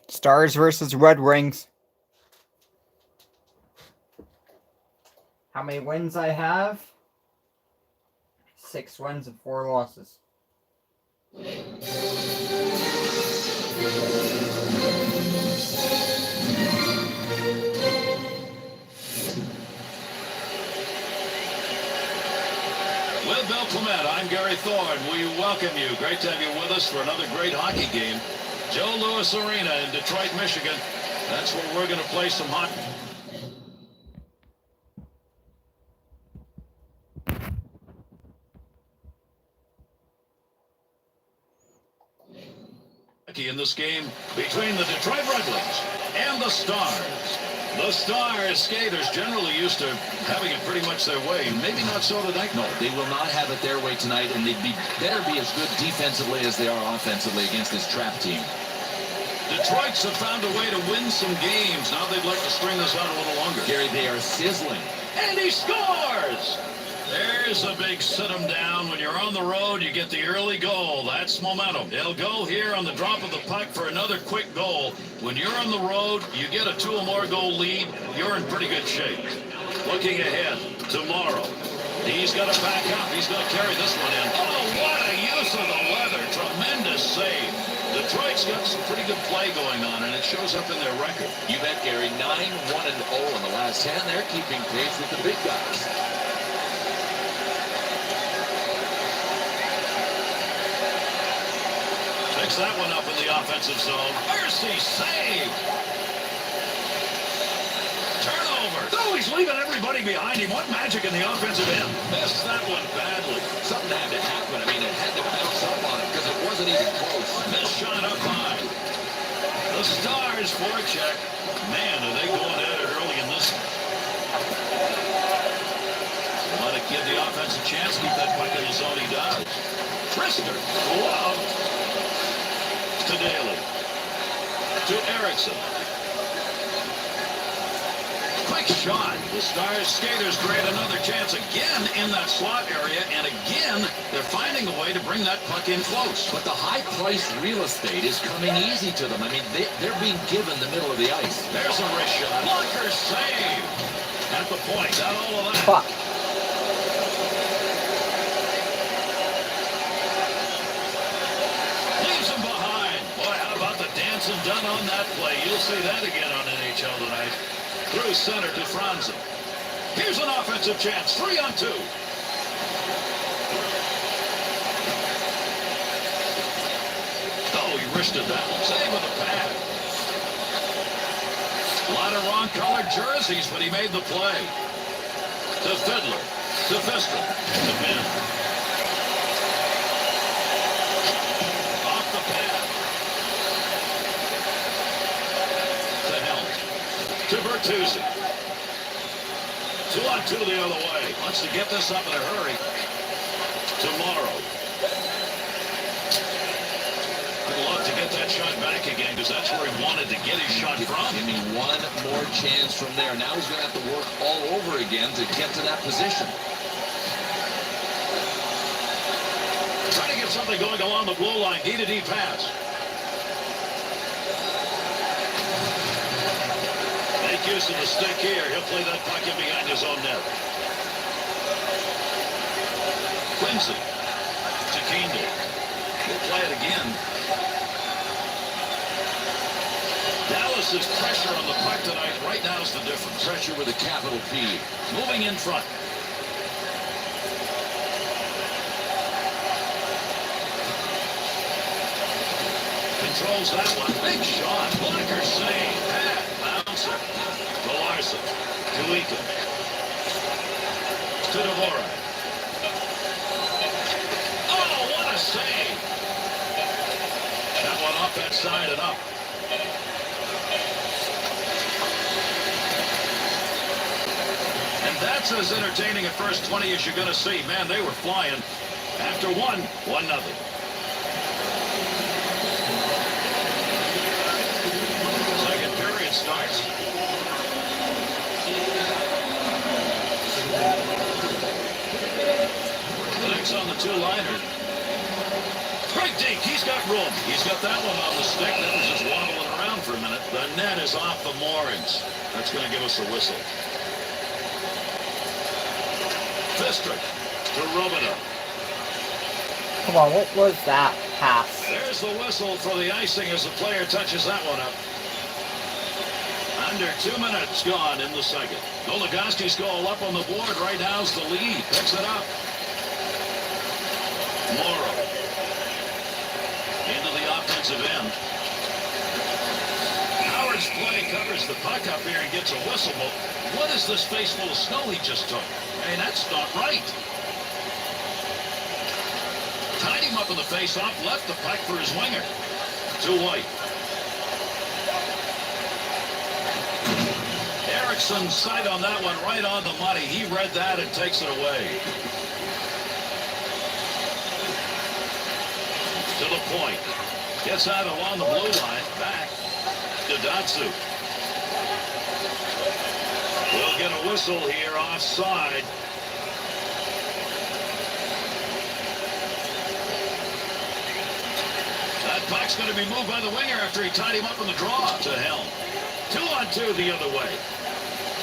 A: Stars versus Red Wings. How many wins I have? 6 wins and 4 losses.
B: With Bill Clement, I'm Gary Thorne. We welcome you. Great to have you with us for another great hockey game. Joe Louis Arena in Detroit, Michigan. That's where we're going to play some hockey. In this game between the Detroit Red Wings and the Stars. The Stars skaters generally used to having it pretty much their way. Maybe not so tonight.
C: No, they will not have it their way tonight, and they'd better be as good defensively as they are offensively against this trap team.
B: Detroit's have found a way to win some games. Now they'd like to string this out a little longer.
C: Gary, they are sizzling.
B: And he scores! There's a big sit-em down. When you're on the road, you get the early goal. That's momentum. They'll go here on the drop of the puck for another quick goal. When you're on the road, you get a 2 or more goal lead, you're in pretty good shape. Looking ahead, tomorrow. He's got to back up. He's going to carry this one in. Oh, what a use of the weather. Tremendous save. Detroit's got some pretty good play going on, and it shows up in their record.
C: You bet, Gary. 9-1-0 in the last 10. They're keeping pace with the big guys.
B: Picks that one up in the offensive zone. Mercy save. Turnover. Oh, he's leaving everybody behind him. What magic in the offensive end. Missed that one badly.
C: Something had to happen. I mean, it had to bounce up on it because it wasn't even close.
B: Missed shot up high. The Stars forecheck. Man, are they going at it early in this one. Let it give the offense a chance. Keep that puck in the zone. He does. Trister. Glove. To Daly. To Erickson. Quick shot. The Stars skaters create another chance again in that slot area, and again they're finding a way to bring that puck in close.
C: But the high-priced real estate is coming easy to them. I mean, they're being given the middle of the ice.
B: There's a wrist shot. Blocker save. At the point. Got all of that.
A: Fuck.
B: Leaves him behind. Boy, how about the dancing done on that play? You'll see that again on NHL tonight. Through center to Franzen. Here's an offensive chance. 3-on-2. Oh, he wristed that one. Save with a pad. A lot of wrong-colored jerseys, but he made the play. To Fiddler. To Fister. To Ben. Off the pad. To Helm. To Bertuzzi. 2-on-2 the other way. Wants to get this up in a hurry. To Morrow. I'd love to get that shot back again because that's where he wanted to get his shot from.
C: Give me one more chance from there. Now he's going to have to work all over again to get to that position.
B: Trying to get something going along the blue line. D-to-D pass. Make use of the stick here. He'll play that puck in behind his own net. Quincy to Kendall. He'll play it again. Dallas's pressure on the puck tonight right now is the difference.
C: Pressure with a capital P.
B: Moving in front. Controls that one. Big shot. Blocker save. Pad. Bouncer. To Larson. To Eakin. To Dvorak. Oh, what a save. That one off that side and up. And that's as entertaining a first 20 as you're going to see. Man, they were flying. After 1-0. Second period starts. Connects on the two-liner. Great deke. He's got room. He's got that one on the stick. That was just waddling around for a minute. The net is off the moorings. That's going to give us a whistle. Fister to Robidoux.
A: Come on, what was that pass?
B: There's the whistle for the icing as the player touches that one up. Under 2 minutes gone in the second. Goligoski's goal up on the board right now is the lead. Picks it up. Morrow. Into the offensive end. Howard's play covers the puck up here and gets a whistle. But what is this face full of snow he just took? Hey, that's not right. Tied him up in the face-off, left the puck for his winger. To White. Erickson's sight on that one right on the money. He read that and takes it away. To the point. Gets out along the blue line. Back to Datsu. We'll get a whistle here offside. That puck's going to be moved by the winger after he tied him up in the draw. To Helm. 2-on-2 the other way.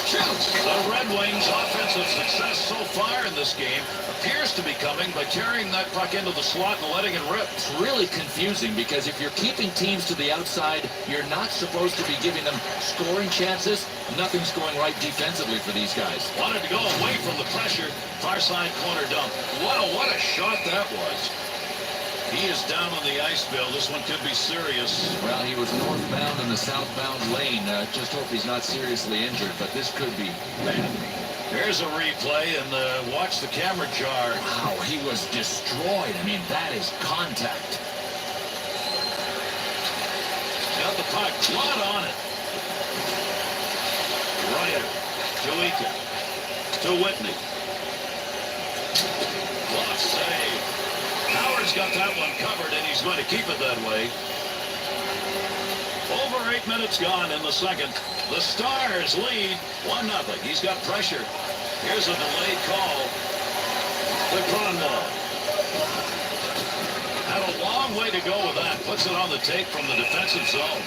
B: Shoots. The Red Wings' offensive success so far in this game appears to be coming by carrying that puck into the slot and letting it rip.
C: It's really confusing because if you're keeping teams to the outside, you're not supposed to be giving them scoring chances. Nothing's going right defensively for these guys.
B: Wanted to go away from the pressure. Far side corner dump. Wow, what a shot that was. He is down on the ice, Bill. This one could be serious.
C: Well, he was northbound in the southbound lane. Just hope he's not seriously injured, but this could be bad.
B: Here's a replay, and watch the camera jar.
C: Wow, he was destroyed. I mean, that is contact.
B: Got the puck. Lot on it. Ryder. To Eakin. To Whitney. Block save. Howard's got that one covered, and he's going to keep it that way. Over 8 minutes gone in the second. The Stars lead 1-0. He's got pressure. Here's a delayed call to Cronwall. Had a long way to go with that. Puts it on the tape from the defensive zone.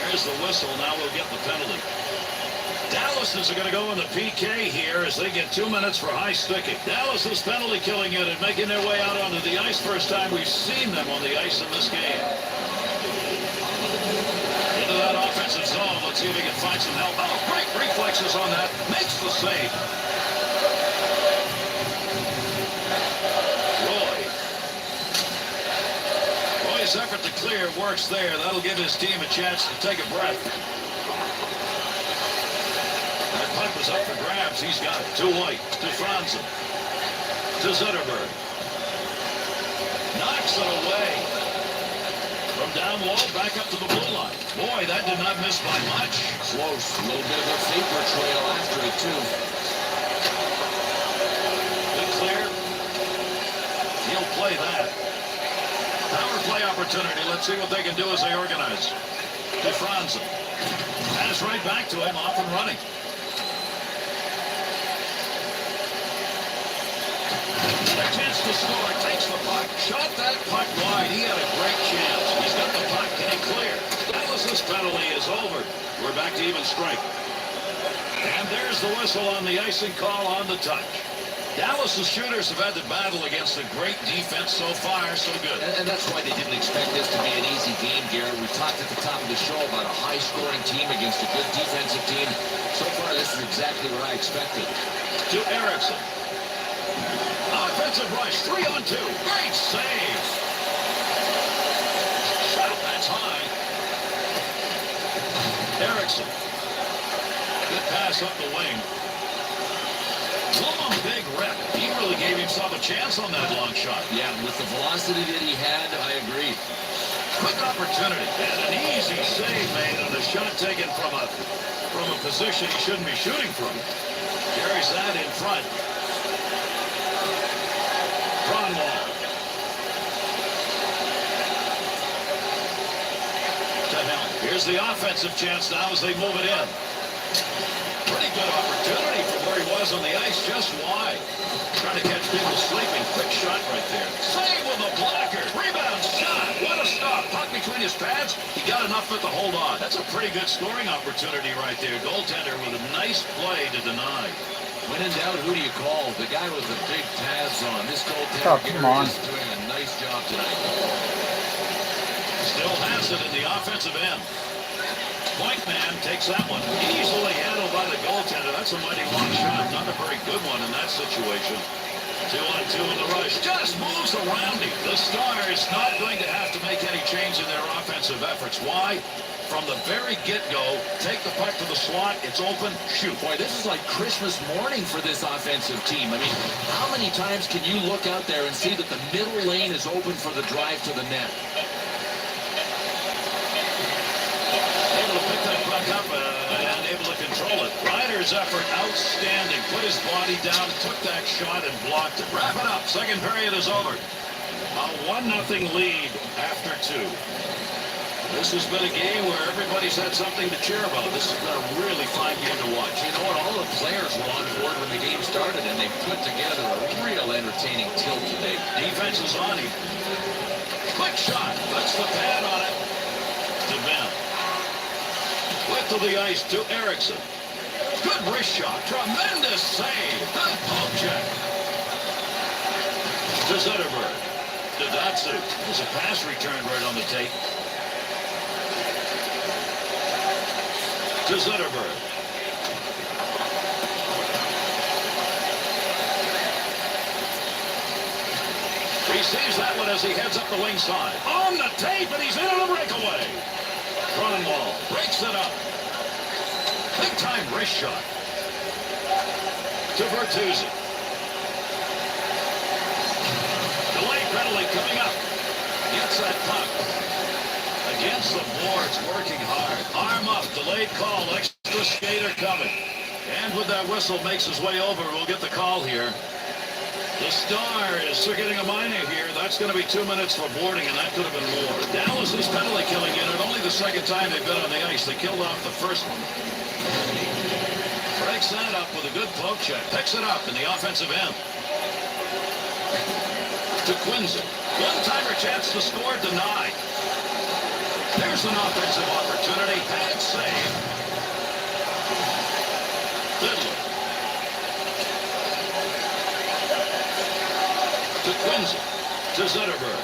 B: There's the whistle. Now we'll get the penalty. Dallas is going to go in the PK here as they get 2 minutes for high sticking. Dallas is penalty killing it and making their way out onto the ice. First time we've seen them on the ice in this game. Into that offensive zone. Let's see if he can find some help. Oh, great reflexes on that. Makes the save. Roy's effort to clear works there. That'll give his team a chance to take a breath. That puck was up for grabs. He's got it. To White. To Franzen. To Zetterberg. Knocks it away. From down low, back up to the blue line. Boy, that did not miss by much.
C: Close. A little bit of a vapor trail after it, too.
B: Good clear. He'll play that. Power play opportunity. Let's see what they can do as they organize. To Franzen. Pass right back to him, off and running. A chance to score. Takes the puck. Shot that puck wide. He had a great chance. He's got the puck. Can he clear? Dallas's penalty is over. We're back to even strength. And there's the whistle on the icing call on the touch. Dallas's shooters have had to battle against a great defense so far, so good.
C: And that's why they didn't expect this to be an easy game, Garrett. We talked at the top of the show about a high-scoring team against a good defensive team. So far, this is exactly what I expected.
B: To Erickson. Offensive rush, 3-on-2. Great save. Shot, that's high. Erickson. Good pass up the wing. Long, big rep. He really gave himself a chance on that long shot.
C: Yeah, with the velocity that he had, I agree.
B: Quick opportunity. And an easy save made on a shot taken from a position he shouldn't be shooting from. Carries that in front. Cronwall. To help. Here's the offensive chance now as they move it in. Pretty good opportunity from where he was on the ice, just wide. Trying to catch people sleeping. Quick shot right there. Save with a blocker. Rebound shot. What a stop. Puck between his pads. He got enough of it to hold on. That's a pretty good scoring opportunity right there. Goaltender with a nice play to deny.
C: When in doubt, who do you call? The guy with the big pads on. This goaltender is doing a nice job tonight.
B: Still has it in the offensive end. Point man takes that one. Easily handled by the goaltender. That's a mighty long shot. Not a very good one in that situation. 2-on-2 in the rush. Just moves around him. The Stars not going to have to make any change in their offensive efforts. Why? From the very get-go, take the puck to the slot. It's open. Shoot.
C: Boy, this is like Christmas morning for this offensive team. I mean, how many times can you look out there and see that the middle lane is open for the drive to the net?
B: Able to pick that puck up and able to control it. Ryder's effort outstanding. Put his body down, took that shot, and blocked it. Wrap it up. Second period is over. A 1-0 lead after 2. This has been a game where everybody's had something to cheer about. This has been a really fine game to watch.
C: You know what? All the players were on board when the game started, and they put together a real entertaining tilt today.
B: Defense is on him. Quick shot. Puts the pad on it. To Ben. Width of the ice to Erickson. Good wrist shot. Tremendous save. Good poke check. To Zetterberg. To Datsyuk. There's a pass returned right on the tape. To Zetterberg. Receives that one as he heads up the wing side. On the tape, and he's in on a breakaway. Cronwall breaks it up. Big-time wrist shot. To Bertuzzi. Delay penalty coming up. Gets that puck. Against the boards, working hard. Arm up, delayed call, extra skater coming. And with that whistle makes his way over, we'll get the call here. The Stars are getting a minor here. That's going to be 2 minutes for boarding, and that could have been more. Dallas is penalty killing unit. Only the second time they've been on the ice. They killed off the first one. Breaks that up with a good poke check. Picks it up in the offensive end. To Quincy. One-timer chance to score, denied. There's an offensive opportunity. Bad save. Fiddler. To Quincy. To Zetterberg.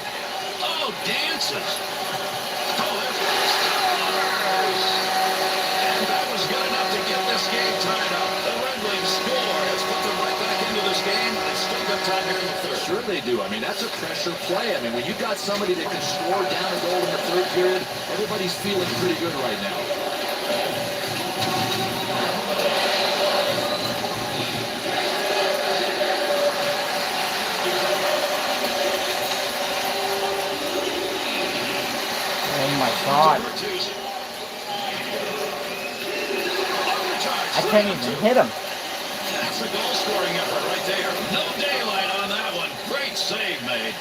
B: Oh, dances. Oh, there's the Stars. And that was good enough to get this game tied up. The Red Wings score. It's put them right back into this game. It's still got time here in the third.
C: Sure they do. I mean, that's a pressure play. I mean, when you've got somebody that can score down a goal in the third period, everybody's feeling pretty good right now.
A: Oh my God. I can't even hit him.
B: That's a goal-scoring effort right there. No daylight on that one. Great save made.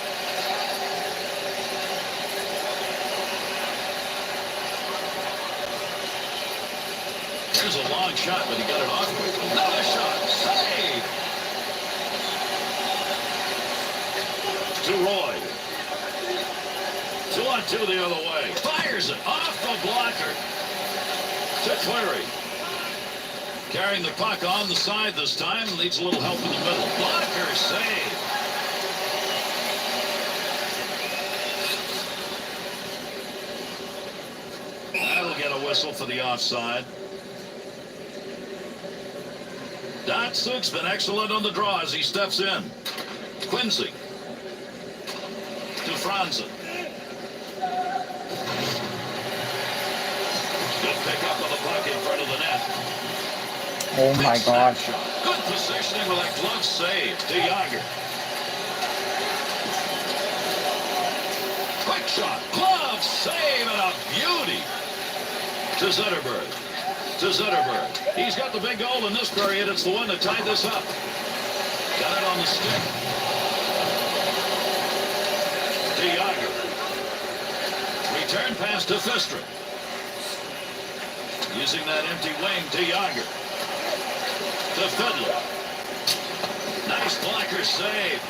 B: Here's a long shot, but he got it off quickly. Another shot. Save! To Roy. 2-on-2 the other way. Fires it off the blocker. To Cleary. Carrying the puck on the side this time. Needs a little help in the middle. Blocker save. That'll get a whistle for the offside. Datsyuk's been excellent on the draw as he steps in. Quincy. To Franzen. Good pick up of the puck in front of the net.
A: Oh my God.
B: Good positioning with a glove save to Yager. Quick shot. Glove save and a beauty. To Zetterberg. To Zetterberg. He's got the big goal in this period. It's the one that tied this up. Got it on the stick. To Yager. Return pass to Fistra. Using that empty wing to Yager. To Fiddler. Nice blocker save.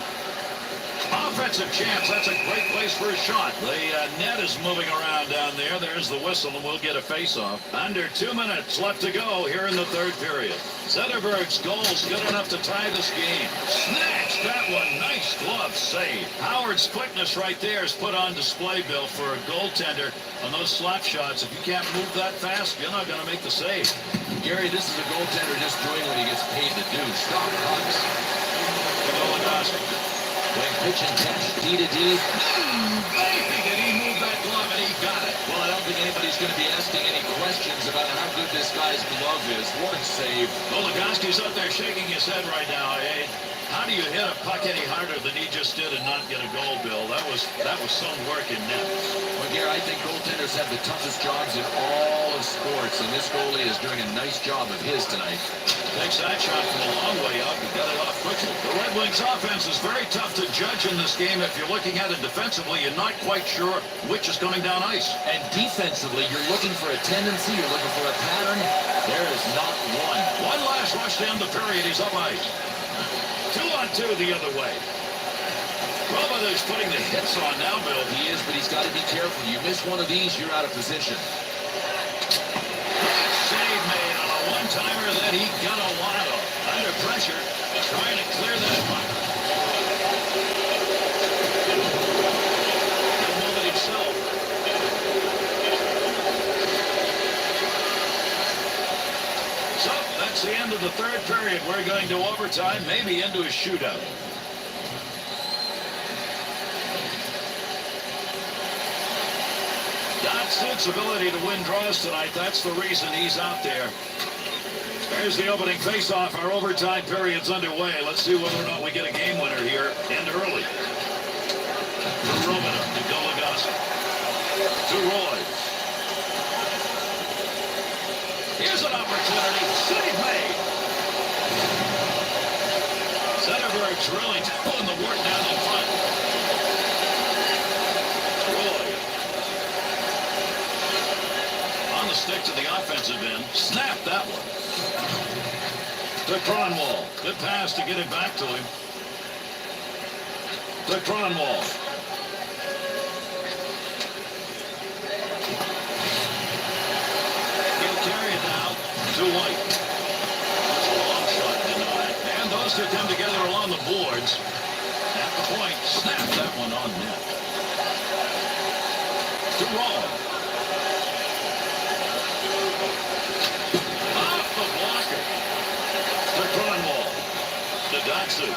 B: Offensive chance. That's a great place for a shot. The net is moving around down there. There's the whistle, and we'll get a face-off. Under 2 minutes left to go here in the third period. Zetterberg's goal's good enough to tie this game. Snatched that one. Nice glove save. Howard's quickness right there is put on display, Bill, for a goaltender on those slap shots. If you can't move that fast, you're not going to make the save.
C: Gary, this is a goaltender just doing what he gets paid to do. Stop pucks. When pitch and catch, D to D.
B: Baby, did he move that glove, and he got it.
C: Well, I don't think anybody's going to be asking any questions about how good this guy's glove is. What a save.
B: Goligoski's up there shaking his head right now, eh? How do you hit a puck any harder than he just did and not get a goal, Bill? That was some work in net.
C: Well, Gary, I think goaltenders have the toughest jobs in all of sports, and this goalie is doing a nice job of his tonight.
B: Takes that shot from a long way up and got it off quickly. The Red Wings offense is very tough to judge in this game. If you're looking at it defensively, you're not quite sure which is coming down ice.
C: And defensively, you're looking for a tendency, you're looking for a pattern. There is not one.
B: One last rush to end the period. He's up ice. 2-on-2 the other way. Roboth's putting the hits on now, Bill.
C: He is, but he's got to be careful. You miss one of these, you're out of position.
B: Save made on a one-timer that he got. That's the end of the third period. We're going to overtime, maybe into a shootout. Datsuk's ability to win draws tonight, that's the reason he's out there. There's the opening faceoff. Our overtime period's underway. Let's see whether or not we get a game winner here and early. To Romano, to Golagasa, to Roy. Here's an opportunity. Save made. Zetterberg's really pulling the work down in front. Roy. On the stick to the offensive end. Snap that one. To Cronwall. Good pass to get it back to him. To Cronwall. He'll carry it now to White. That's a long shot denied. And those two come together along the boards. At the point, snap that one on net. To Roll. Off the blocker. To Cronwall. To Datsu.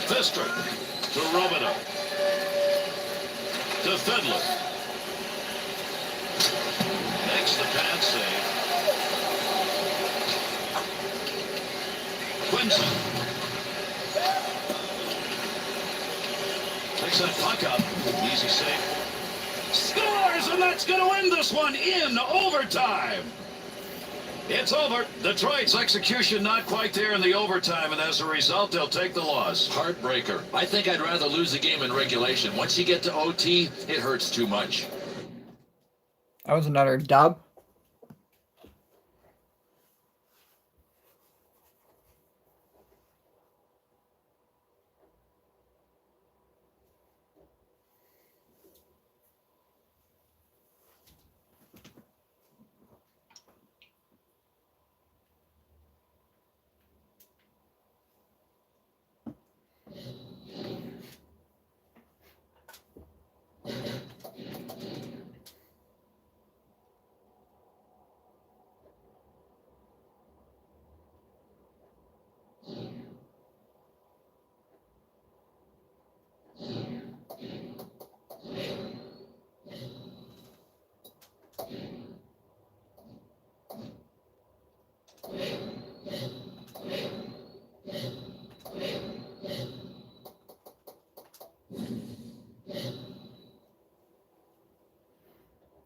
B: Fister. To Robida. To Fiddler. Makes the pad save. Quincy. Picks that puck up. Easy save. Scores, and that's going to end this one in overtime. It's over. Detroit's execution not quite there in the overtime, and as a result, they'll take the loss.
C: Heartbreaker. I think I'd rather lose the game in regulation. Once you get to OT, it hurts too much.
A: That was another dub.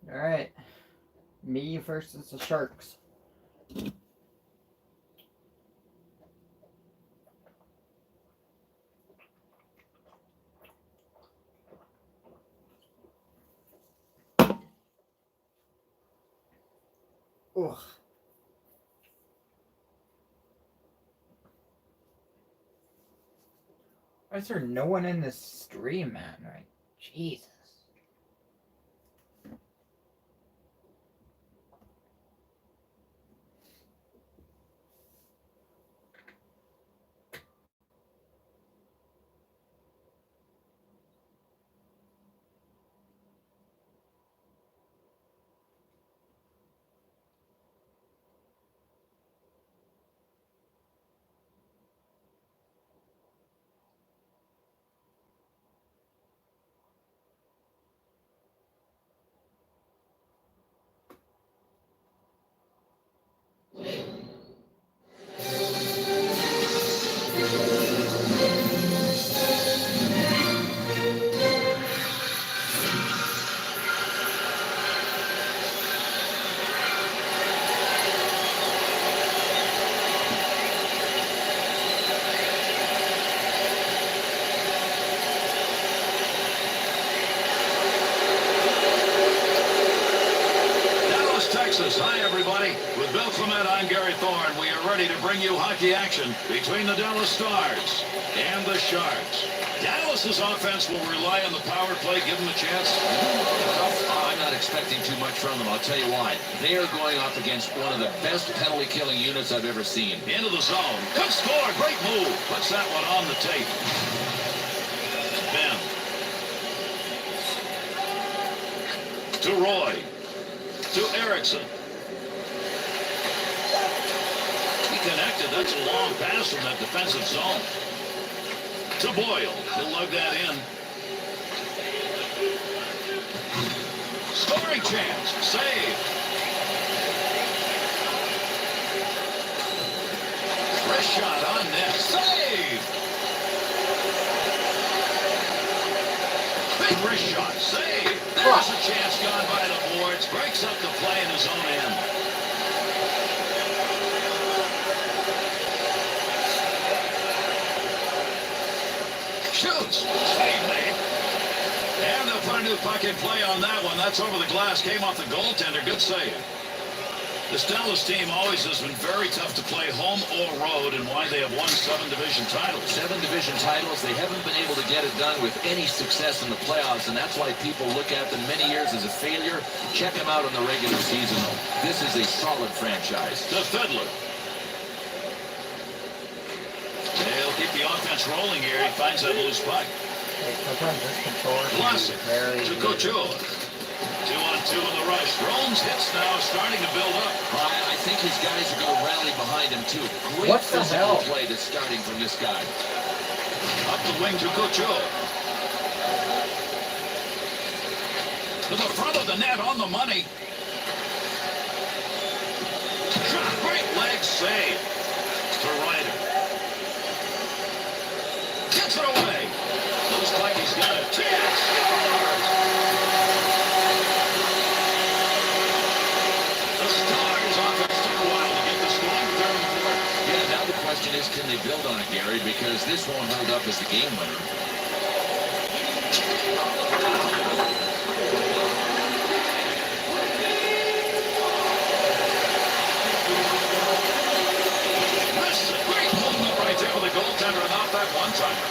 A: All right, me versus the Sharks. Ugh. Why is there no one in this stream, man? Right? Jesus.
B: Texas. Hi, everybody. With Bill Clement, I'm Gary Thorne. We are ready to bring you hockey action between the Dallas Stars and the Sharks. Dallas's offense will rely on the power play. Give them a chance.
C: I'm not expecting too much from them. I'll tell you why. They are going up against one of the best penalty-killing units I've ever seen.
B: Into the zone. Good score. Great move. Puts that one on the tape. Ben. To Roy. To Erickson. connected. That's a long pass from that defensive zone. To Boyle. He'll lug that in. Scoring chance. Save. Wrist shot on net. Save. Big wrist shot. Save. There's a chance gone by the boards. Breaks up the play in his own end. Shoots. Save made. And they'll put a new puck in play on that one. That's over the glass. Came off the goaltender. Good save. The Stellas team always has been very tough to play home or road, and why they have won 7 division titles.
C: 7 division titles. They haven't been able to get it done with any success in the playoffs, and that's why people look at them many years as a failure. Check them out in the regular season, though. This is a solid franchise.
B: The Fiddler. They'll keep the offense rolling here. He finds that loose puck.
A: Sometimes this controller
B: Classic.
A: very
B: To Couture. 2-on-2 in the rush. Rollins hits now, starting to build up.
C: I think his guys are going to rally behind him, too. Great
A: What the
C: physical
A: hell?
C: play that's starting from this guy.
B: Up the wing to Couture. To the front of the net on the money. Great leg save. To Ryder. Gets it away. Looks like he's got a chance. The Stars offense took a while to get this going. Third and fourth.
C: Yeah, now the question is, can they build on it, Gary? Because this won't hold up as the game winner.
B: Missed it. Great movement right there with the goaltender and off that one-timer.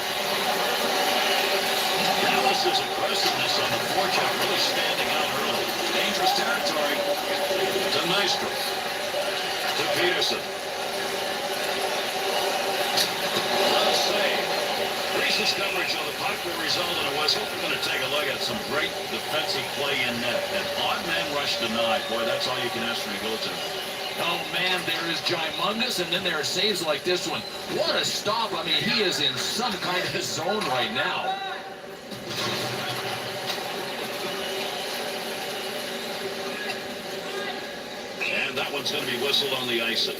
B: Dallas's aggressiveness on the forecheck really standing out early. Dangerous territory. To Nystrom. To Peterson. Well saved. Reese's coverage on the puck will result in a whistle. We're going to take a look at some great defensive play in net. An odd man rush denied. Boy, that's all you can ask for a goaltender.
C: Oh, man, there is Gymungous, and then there are saves like this one. What a stop. I mean, he is in some kind of zone right now.
B: And that one's going to be whistled on the icing.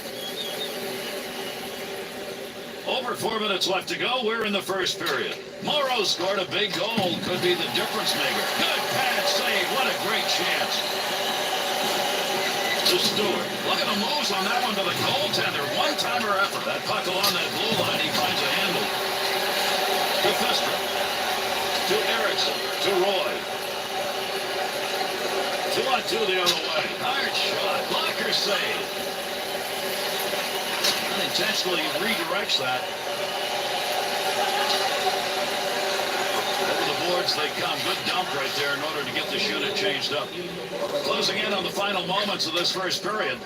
B: Over 4 minutes left to go. We're in the first period. Morrow scored a big goal. Could be the difference maker. Good pad save. What a great chance. To Stewart. Look at the moves on that one to the goaltender. One-timer effort. That puck along that blue line. He finds a handle. To Fester. To Erickson. To Roy. 2-on-2 the other way. Hard shot. Blocker save. Unintentionally redirects that. Over the boards they come. Good dump right there in order to get this unit changed up. Closing in on the final moments of this first period.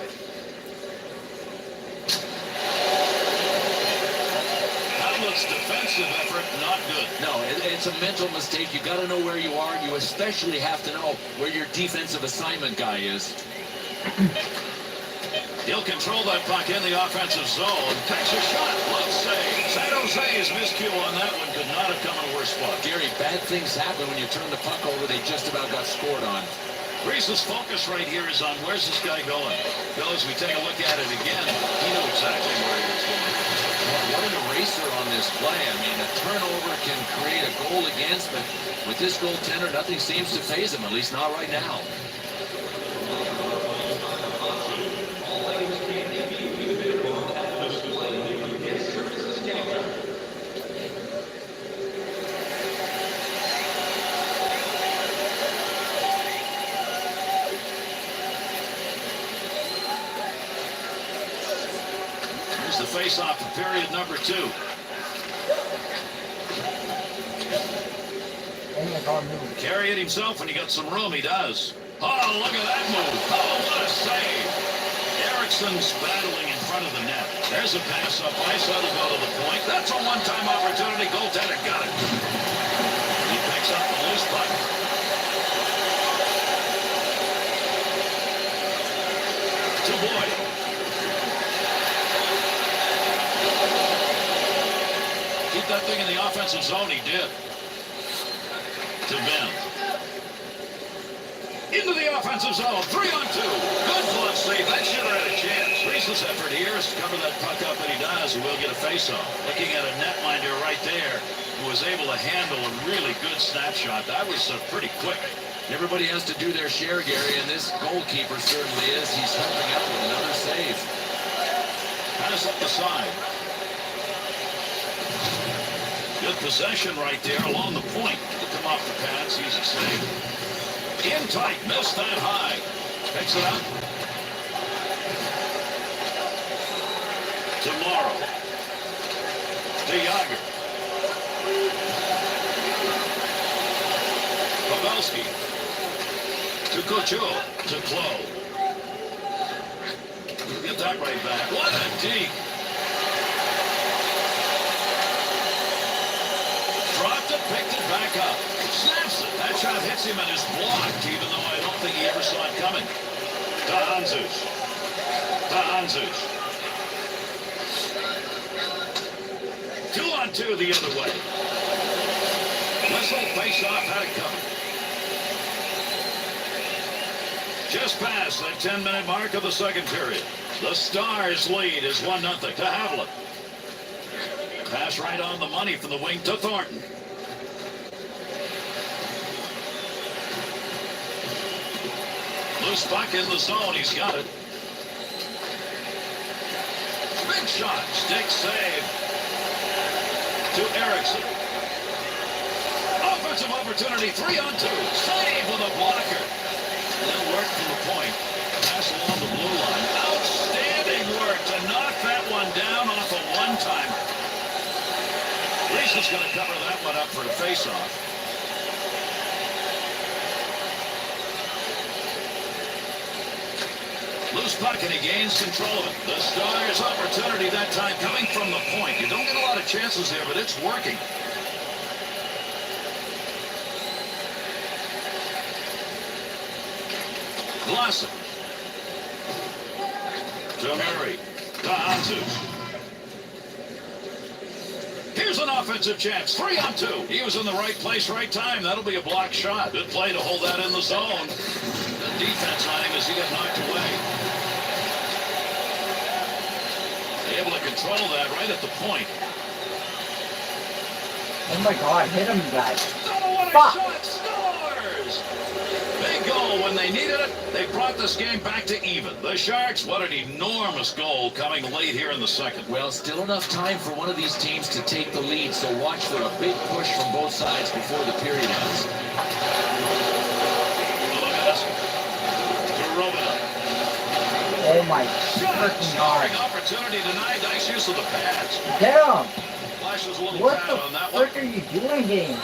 B: Hamlet's defensive effort not good.
C: No, it's a mental mistake. You got to know where you are. You especially have to know where your defensive assignment guy is.
B: He'll control that puck in the offensive zone. Takes a shot. Love save. San Jose's miscue on that one could not have come in a worse spot.
C: Gary, bad things happen when you turn the puck over. They just about got scored on.
B: Reese's focus right here is on where's this guy going. As we take a look at it again, he knew exactly where he was going.
C: What an eraser on this play. I mean, a turnover can create a goal against, but with this goaltender, nothing seems to faze him, at least not right now.
B: The face-off for period number 2. Carry it himself when he got some room. He does. Oh, look at that move. Oh, what a save. Erickson's battling in front of the net. There's a pass up ice. That'll go to the point. That's a one-time opportunity. Goaltender got it. He picks up the loose puck. To Boyd. that thing in the offensive zone? He did. To Ben. Into the offensive zone. 3-on-2. Good glove save. That should have had a chance. Reese's effort here is to cover that puck up, and he does. He will get a face-off. Looking at a netminder right there who was able to handle a really good snapshot. That was pretty quick.
C: Everybody has to do their share, Gary, and this goalkeeper certainly is. He's helping out with another save.
B: Pass up the side. Good possession right there along the point. To come off the pads, easy save. In tight, missed that high. Picks it up. Tomorrow. To Yager. Pavelski. To Couture. To Klo. Get that right back. What a dig. Dropped it, picked it back up. Snaps it. That shot hits him and is blocked, even though I don't think he ever saw it coming. To Hanzus. To Hanzus. 2-on-2 the other way. Whistle, face off, had it coming. Just past that 10-minute mark of the second period. The Stars lead is 1-0 to Havlat. Pass right on the money from the wing to Thornton. Loose puck in the zone. He's got it. Big shot. Stick save. To Erickson. Offensive opportunity. 3-on-2. Save with a blocker. That worked from the point. Pass along the blue line. Outstanding work to knock that one down off a one-timer. Reese is going to cover that one up for a face-off. Loose puck and he gains control of it. The Stars' opportunity that time coming from the point. You don't get a lot of chances there, but it's working. Glasson. To Murray. To Hanzus. Here's an offensive chance. 3-on-2. He was in the right place, right time. That'll be a blocked shot. Good play to hold that in the zone. The defense on him as he got knocked away. Able to control that right at the point.
A: Oh my God, hit him, guys.
B: Oh, what a
A: Fuck.
B: shot! Stars! Big goal when they needed it. They brought this game back to even. The Sharks, what an enormous goal coming late here in the second.
C: Well, still enough time for one of these teams to take the lead, so watch for a big push from both sides before the period ends.
B: Look at this. To Robina.
A: Oh my freaking God.
B: Scoring opportunity denied. Nice use of the pads.
A: Get him!
B: Flashes a little
A: What
B: pad
A: the
B: on that one.
A: frick are you doing, game?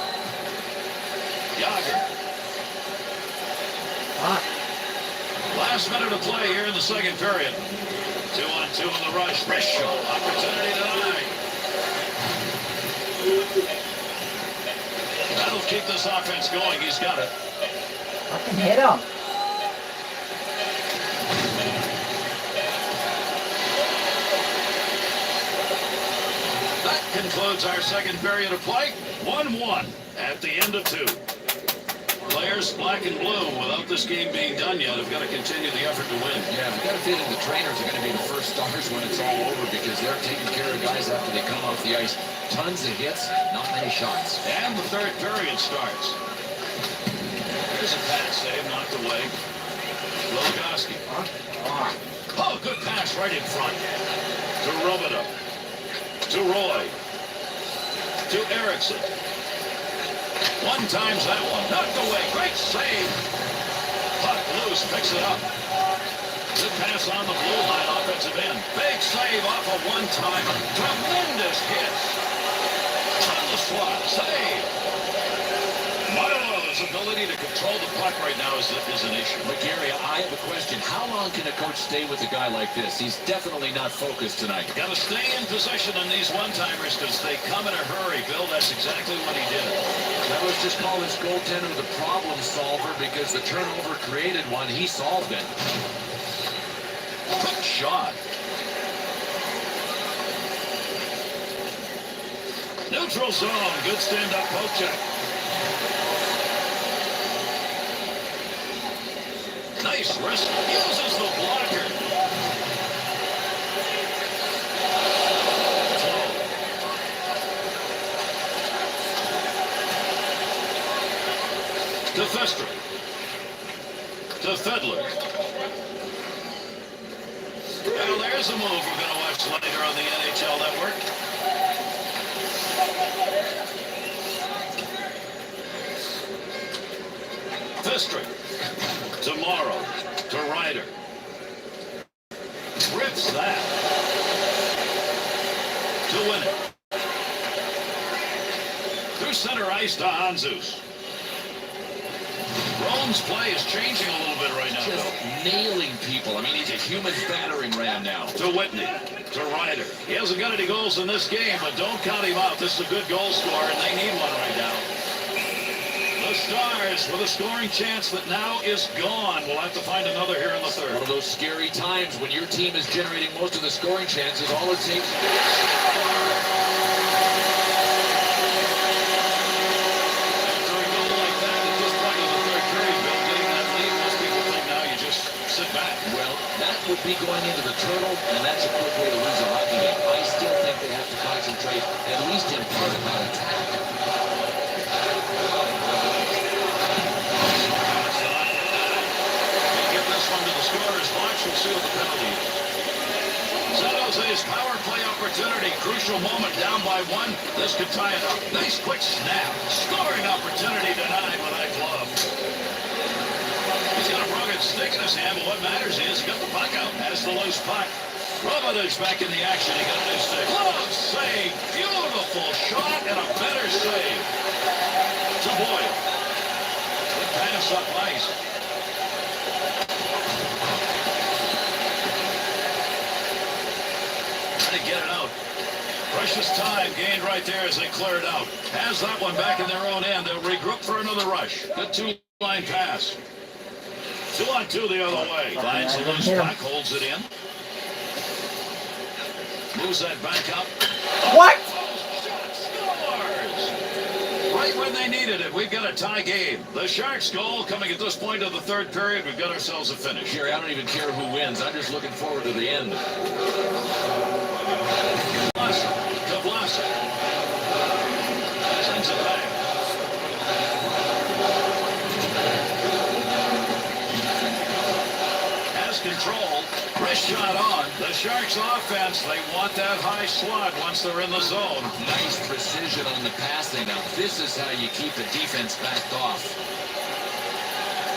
B: Yager.
A: Fuck.
B: Last minute of play here in the second period. 2-on-2 in the rush. Wrist shot. Opportunity denied. That'll keep this offense going. He's got it.
A: Fucking hit him.
B: That concludes our second period of play. 1-1 at the end of 2. Players black and blue, without this game being done yet, have got to continue the effort to win.
C: Yeah, I've got a feeling the trainers are going to be the first stars when it's all over because they're taking care of guys after they come off the ice. Tons of hits, not many shots.
B: And the third period starts. Here's a pass save, knocked away. Logoski. Oh, good pass right in front. To Robida. To Roy. To Erickson. One times that one. Knocked away. Great save. Puck loose. Picks it up. Good pass on the blue line. Offensive end. Big save off a one-timer. Tremendous hits. On the slot. Save. Marlowe's ability to control the puck right now is an issue.
C: But Gary, I have a question. How long can a coach stay with a guy like this? He's definitely not focused tonight.
B: Got to stay in position on these one-timers because they come in a hurry. Bill, that's exactly what he did.
C: That was just call this goaltender the problem solver because the turnover created one. He solved it.
B: Quick shot. Neutral zone. Good stand-up poke check. Nice wrist. Uses the blocker. To Fester. To Fedler. Well, there's a move we're going to watch later on the NHL Network. Fester. Tomorrow. To Ryder. Rips that. To win it. Through center ice to Hanzus. Rome's play is changing a little bit right now.
C: Just nailing people. I mean, he's a human battering ram now.
B: To Whitney. To Ryder. He hasn't got any goals in this game, but don't count him out. This is a good goal scorer, and they need one right now. The Stars with a scoring chance that now is gone. We'll have to find another here in the third.
C: One of those scary times when your team is generating most of the scoring chances. All it takes. Would be going into the turtle, and that's a quick way to lose a hockey game. I still think they have to concentrate, at least in part, about attack.
B: Get this one to the scorer's box. We'll see what the penalty is. San Jose's power play opportunity. Crucial moment, down by one. This could tie it up. Nice quick snap. Scoring opportunity denied with that glove. He's got a rugged stick in his hand, but what matters is he got the puck out. Has the loose puck. Robidoux back in the action. He got a new stick. Glove save. Beautiful shot and a better save. To Boyle. Good pass up ice. Trying to get it out. Precious time gained right there as they clear it out. Has that one back in their own end. They'll regroup for another rush. Good two-line pass. 2-on-2 the other way. Finds the loose puck, holds it in. Moves that back up.
A: What?
B: Scores! Right when they needed it. We've got a tie game. The Sharks' goal coming at this point of the third period. We've got ourselves a finish.
C: Gary, I don't even care who wins. I'm just looking forward to the end.
B: To Vlasic. Sends it back. Control, wrist shot on. The Sharks offense, they want that high slot once they're in the zone.
C: Nice precision on the passing. Now this is how you keep the defense backed off.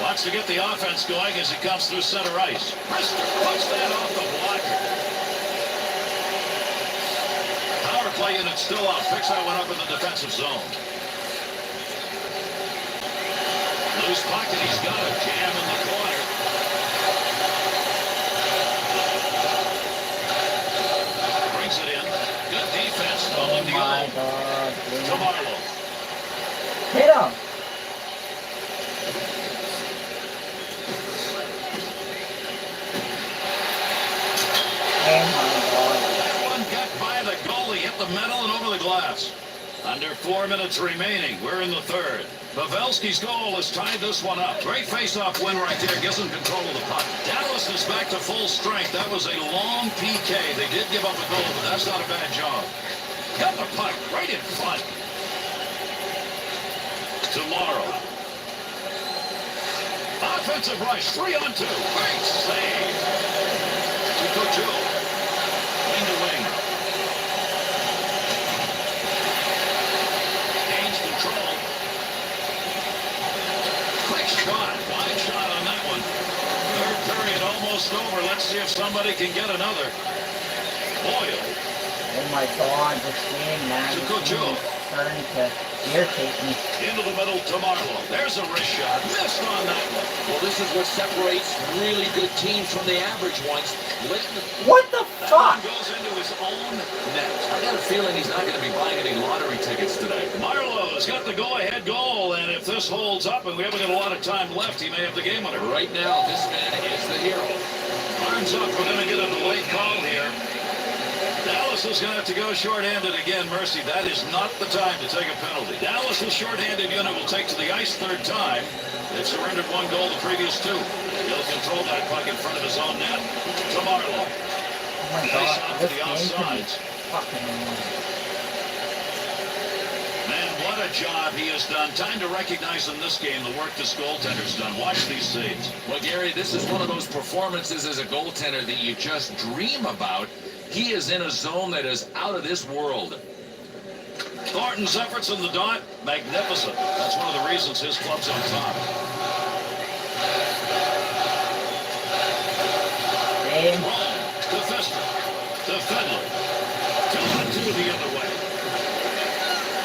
B: Wants to get the offense going as he comes through center ice. Brister puts that off the blocker. Power play unit still out. Picks that one up in the defensive zone. Loose pocket, he's got a jam in the corner.
A: Oh my God.
B: To Marlowe.
A: Hit him. Oh my God.
B: That one got by the goalie, hit the metal and over the glass. Under 4 minutes remaining. We're in the third. Pavelski's goal has tied this one up. Great face-off win right there. Gives them control of the puck. Dallas is back to full strength. That was a long PK. They did give up a goal, but that's not a bad job. Got the puck right in front. Tomorrow. Offensive rush, 3-on-2. Great save. To Couture. Wing to wing. Gains control. Quick shot. Wide shot on that one. Third period almost over. Let's see if somebody can get another. Boyle.
A: Oh my God, this game, man.
B: To Couture.
A: Starting to irritate me.
B: Into the middle to Marlowe. There's a wrist shot. Missed on that one.
C: Well, this is what separates really good teams from the average ones.
A: What the
B: That
A: fuck?
B: one goes into his own net.
C: I got a feeling he's not going to be buying any lottery tickets today.
B: Marlowe's got the go-ahead goal, and if this holds up and we haven't got a lot of time left, he may have the game winner.
C: Right now, this man is the hero.
B: Arms up. We're going to get a delayed call here. Dallas is going to have to go shorthanded again, Mercy. That is not the time to take a penalty. Dallas' shorthanded unit will take to the ice third time. They've surrendered 1 goal the previous 2. He'll control that puck in front of his own net. To Marlowe.
A: Oh my
B: Nice
A: god,
B: on
A: this
B: to the
A: game can be
B: offsides.
A: fucking annoying.
B: Man, what a job he has done. Time to recognize in this game the work this goaltender's done. Watch these saves.
C: Well, Gary, this is one of those performances as a goaltender that you just dream about. He is in a zone that is out of this world.
B: Thornton's efforts in the dot, magnificent. That's one of the reasons his club's on top.
A: Game.
B: To Fister. To Fedler. 2-on-2 the other way.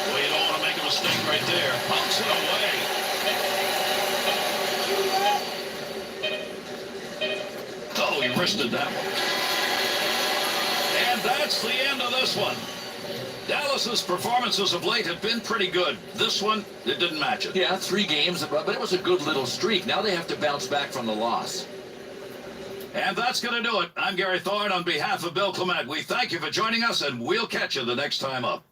B: Well, you don't want to make a mistake right there. Pumps it away. Oh, he wristed that one. And that's the end of this one. Dallas's performances of late have been pretty good. This one, it didn't match it.
C: Yeah, 3 games, but it was a good little streak. Now they have to bounce back from the loss.
B: And that's going to do it. I'm Gary Thorne on behalf of Bill Clement. We thank you for joining us, and we'll catch you the next time up.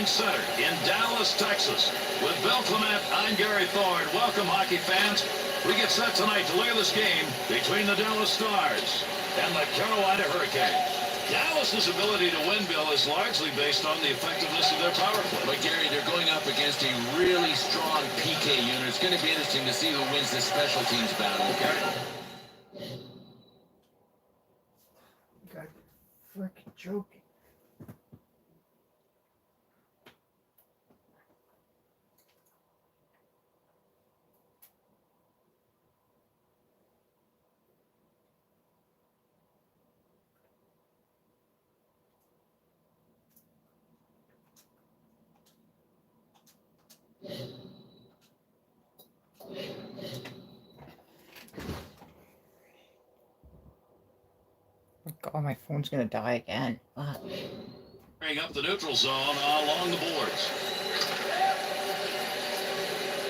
B: Center in Dallas, Texas. With Bill Clement, I'm Gary Thorne. Welcome, hockey fans. We get set tonight to look at this game between the Dallas Stars and the Carolina Hurricanes. Dallas's ability to win, Bill, is largely based on the effectiveness of their power play.
C: But Gary, they're going up against a really strong PK unit. It's going to be interesting to see who wins this special teams battle. Okay?
A: You got freaking joking. Oh, my phone's gonna die again.
B: Bring up the neutral zone along the boards.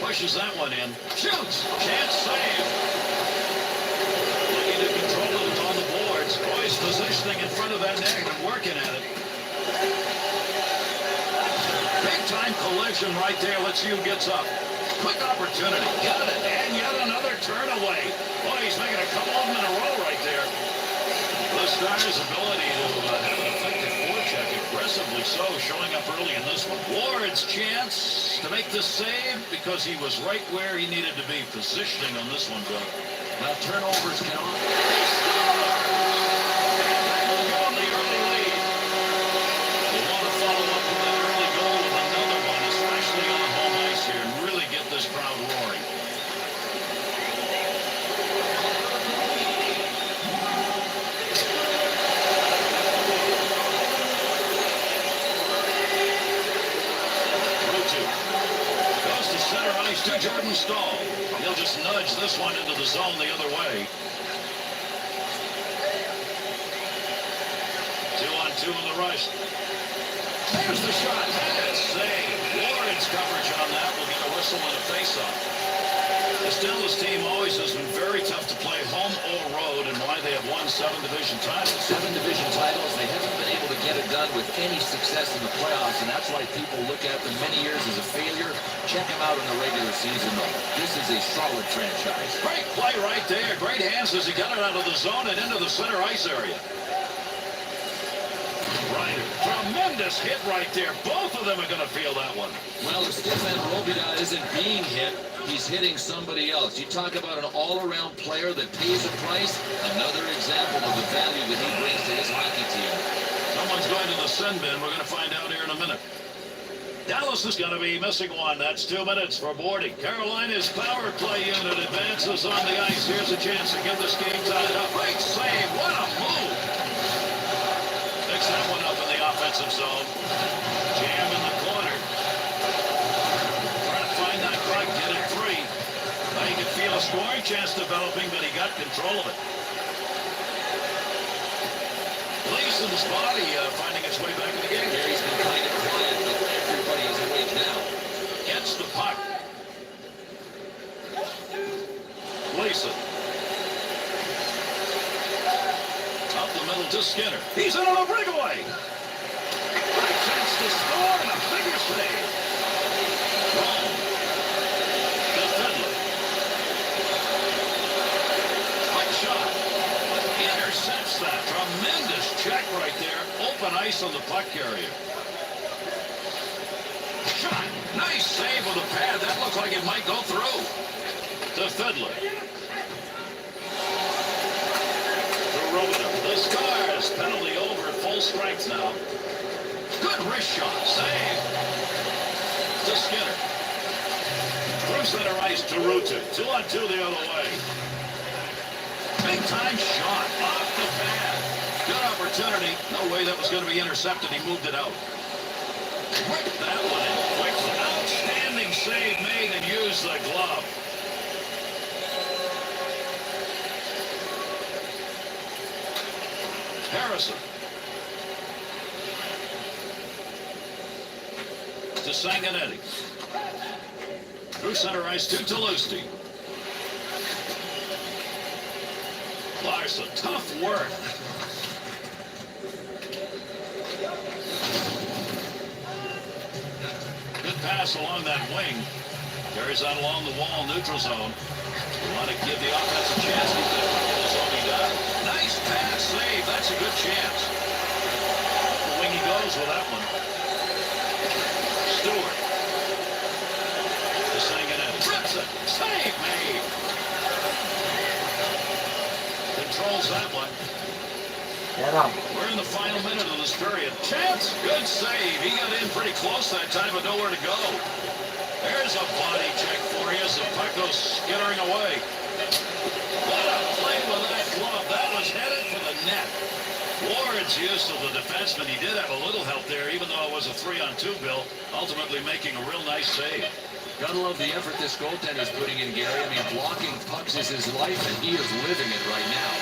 B: Pushes that one in. Shoots! Can't save. Looking to control it on the boards. Boy's positioning in front of that net and working at it. Big time collision right there. Let's see who gets up. Quick opportunity. Got it. And yet another turn away. Boy, he's making a couple of them in a row right there. The Stars' ability to have an effective forecheck, aggressively so, showing up early in this one. Ward's chance. to make this save because he was right where he needed to be. Positioning on this one, Bill.
C: Well, turnovers can often...
B: The early lead. They want to follow up with that early goal with another one, especially on home ice here, and really get this crowd roaring. To Jordan Stahl. He'll just nudge this one into the zone the other way. 2-on-2 in the rush. There's the shot. That's saved. Lawrence coverage on that will get a whistle and a face-off. The Steelers team always has been very tough to play home or road, and why they have won 7 division titles.
C: 7 division titles. They haven't been able to get it done with any success in the playoffs, and that's why people look at them many years as a failure. Check them out in the regular season, though. This is a solid franchise.
B: Great play right there. Great hands as he got it out of the zone and into the center ice area. Ryder, tremendous hit right there. Both of them are going to feel that one.
C: Well, if Stefan Robida isn't being hit, he's hitting somebody else. You talk about an all-around player that pays a price. Another example of the value that he brings to his hockey team.
B: Someone's going to the sin bin. We're going to find out here in a minute. Dallas is going to be missing one. That's 2 minutes for boarding. Carolina's power play unit advances on the ice. Here's a chance to get this game tied up. Great save. What a move. Picks that one up in the offensive zone. Jam in the corner. Trying to find that puck. Get it free. Now you can feel a scoring chance developing, but he got control of it. Gleason's body finding its way back in the game.
C: Here he's been kind of quiet, but everybody is awake now.
B: Gets the puck. Gleason. Up the middle to Skinner. He's in on a breakaway. Great chance to score and a bigger save. Wrong. The Fiddler. Quick shot. Intercepts that. Tremendous check right there. Open ice on the puck carrier. Shot. Nice save with a pad. That looked like it might go through. The Fiddler. The Stars, penalty over at full strength now. Good wrist shot, save. To Skinner. Through center ice to Ruta. 2-on-2 the other way. Big time shot off the pad. Good opportunity. No way that was going to be intercepted. He moved it out. Whip that one in quickly. Outstanding save made and used the glove. Harrison. To Sanguinetti. Through center ice to Toulouse. Larson, tough work. Good pass along that wing. Carries out along the wall, neutral zone. You want to give the offense a chance to get the zone he does. Nice pass save. That's a good chance. The wing he goes with that one. Stewart. To Sanguinetti. Trips it. Save made. Controls that one. We're in the final minute of this period. Chance. Good save. He got in pretty close that time, but nowhere to go. There's a body check for you as the puck goes skittering away. What a play with that glove. That was headed for the net. Ward's use of the defenseman. He did have a little help there, even though it was a 3-on-2, Bill, ultimately making a real nice save.
C: Gotta love the effort this goaltender's putting in, Gary. I mean, blocking pucks is his life, and he is living it right now.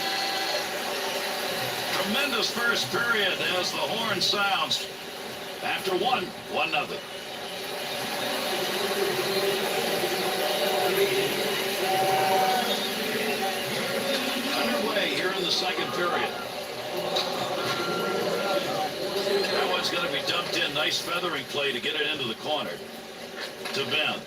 B: Tremendous first period as the horn sounds. After 1-0. Underway here in the second period. That one's going to be dumped in. Nice feathering play to get it into the corner. To Ben.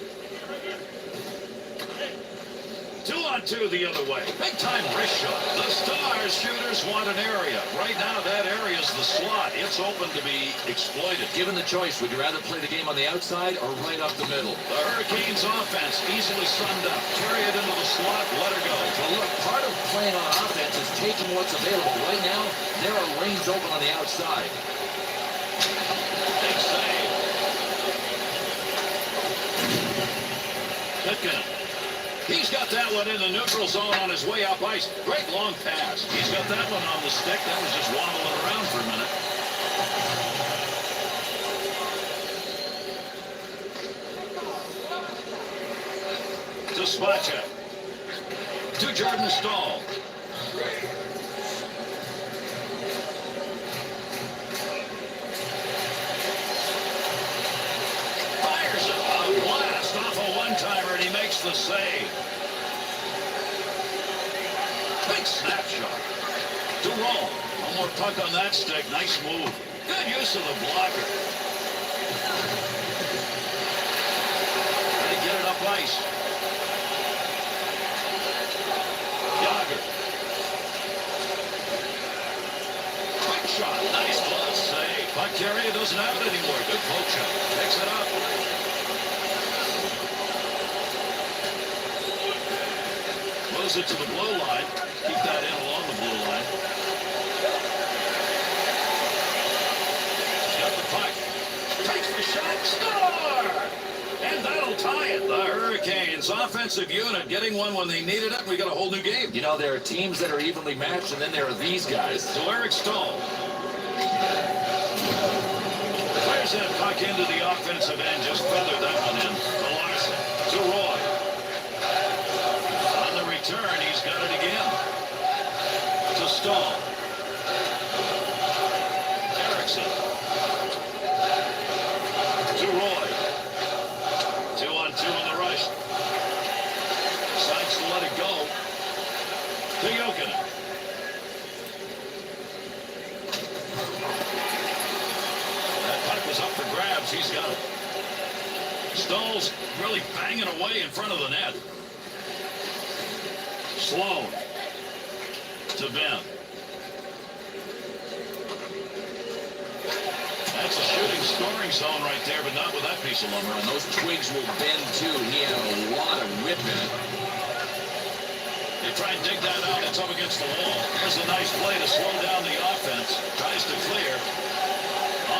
B: 2-on-2 the other way. Big time wrist shot. The Stars shooters want an area. Right now, that area is the slot. It's open to be exploited.
C: Given the choice, would you rather play the game on the outside or right up the middle?
B: The Hurricanes offense easily summed up. Carry it into the slot, let her go.
C: Well, look, part of playing on offense is taking what's available. Right now, there are lanes open on the outside.
B: Big save. Pitkin. He's got that one in the neutral zone on his way up ice. Great long pass. He's got that one on the stick. That was just waddling around for a minute. To Spacek. To Jordan Staal. Fires it. A blast off a one-timer, and he makes the save. Big snapshot. To roll. One more puck on that stick. Nice move. Good use of the blocker. Trying to get it up ice. Yager. Quick shot. Nice glove save. Puck carrier doesn't have it anymore. Good poke shot. Picks it up. Moves it to the blue line. Keep that in along the blue line. Got the puck. Takes the shot. Score! And that'll tie it. The Hurricanes offensive unit getting one when they needed it. We got a whole new game.
C: You know, there are teams that are evenly matched, and then there are these guys.
B: To Eric Staal. Fires that puck into the offensive end. Just feathered that one in. To Larson. To Roy. On the return, he's got it again. To Staal. Erickson. To Roy. 2-on-2 in the rush. Decides to let it go. To Jokinen. That puck was up for grabs. He's got it. Staal's really banging away in front of the net. Sloan. To Ben. That's a shooting scoring zone right there, but not with that piece of lumber.
C: And those twigs will bend too. He had a lot of whip in it.
B: They try and dig that out. It's up against the wall. Here's a nice play to slow down the offense. Tries to clear.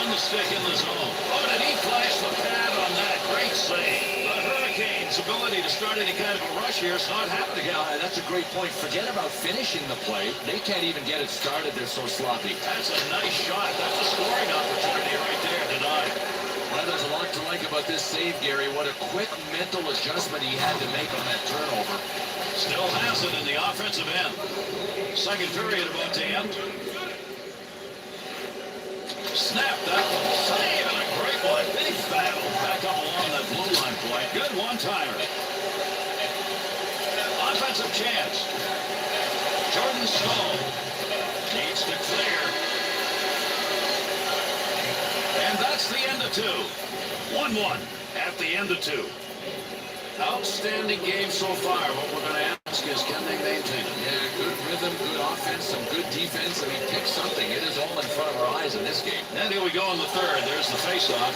B: On the stick in the zone. Oh, did he flash the pad on that? Great save. The Hurricanes' ability to start any kind of a rush here is not happening.
C: Yeah, that's a great point. Forget about finishing the play. They can't even get it started. They're so sloppy.
B: That's a nice shot. That's a scoring opportunity right there. Denied.
C: Well, there's a lot to like about this save, Gary. What a quick mental adjustment he had to make on that turnover.
B: Still has it in the offensive end. Second period about to end. Snap that one. Save and a great one. Big battle. Back up along that blue line point. Good one-timer. Offensive chance. Jordan Staal needs to clear. And that's the end of two. 1-1 at the end of two. Outstanding game so far. What we're going to ask is, can they maintain it?
C: Yeah, good rhythm, good offense, some good defense. I mean, pick something. It is all in front of our eyes in this game.
B: And here we go in the third. There's the faceoff.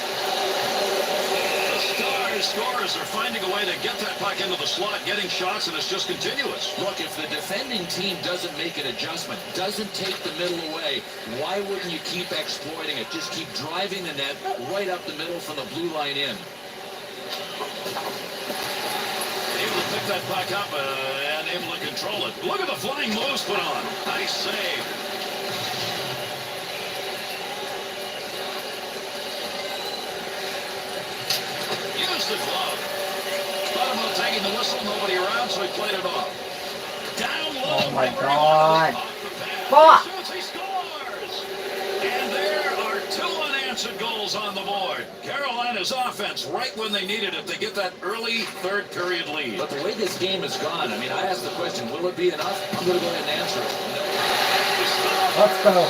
B: The Stars scorers are finding a way to get that puck into the slot, getting shots, and it's just continuous.
C: Look, if the defending team doesn't make an adjustment, doesn't take the middle away, why wouldn't you keep exploiting it? Just keep driving the net right up the middle from the blue line in.
B: Able to pick that puck up and able to control it. Look at the flying moves put on. Nice save. Use the glove. Thought about taking the whistle, nobody around, so he played it off. Down low.
A: Oh my God. Fuck!
B: He scores! And there are two unanswered goals on the board. Carolina's offense, right when they needed it, they get that early third period lead.
C: But the way this game has gone, I mean, I asked the question, will it be enough? I'm going to go ahead and answer it.
A: Let's go.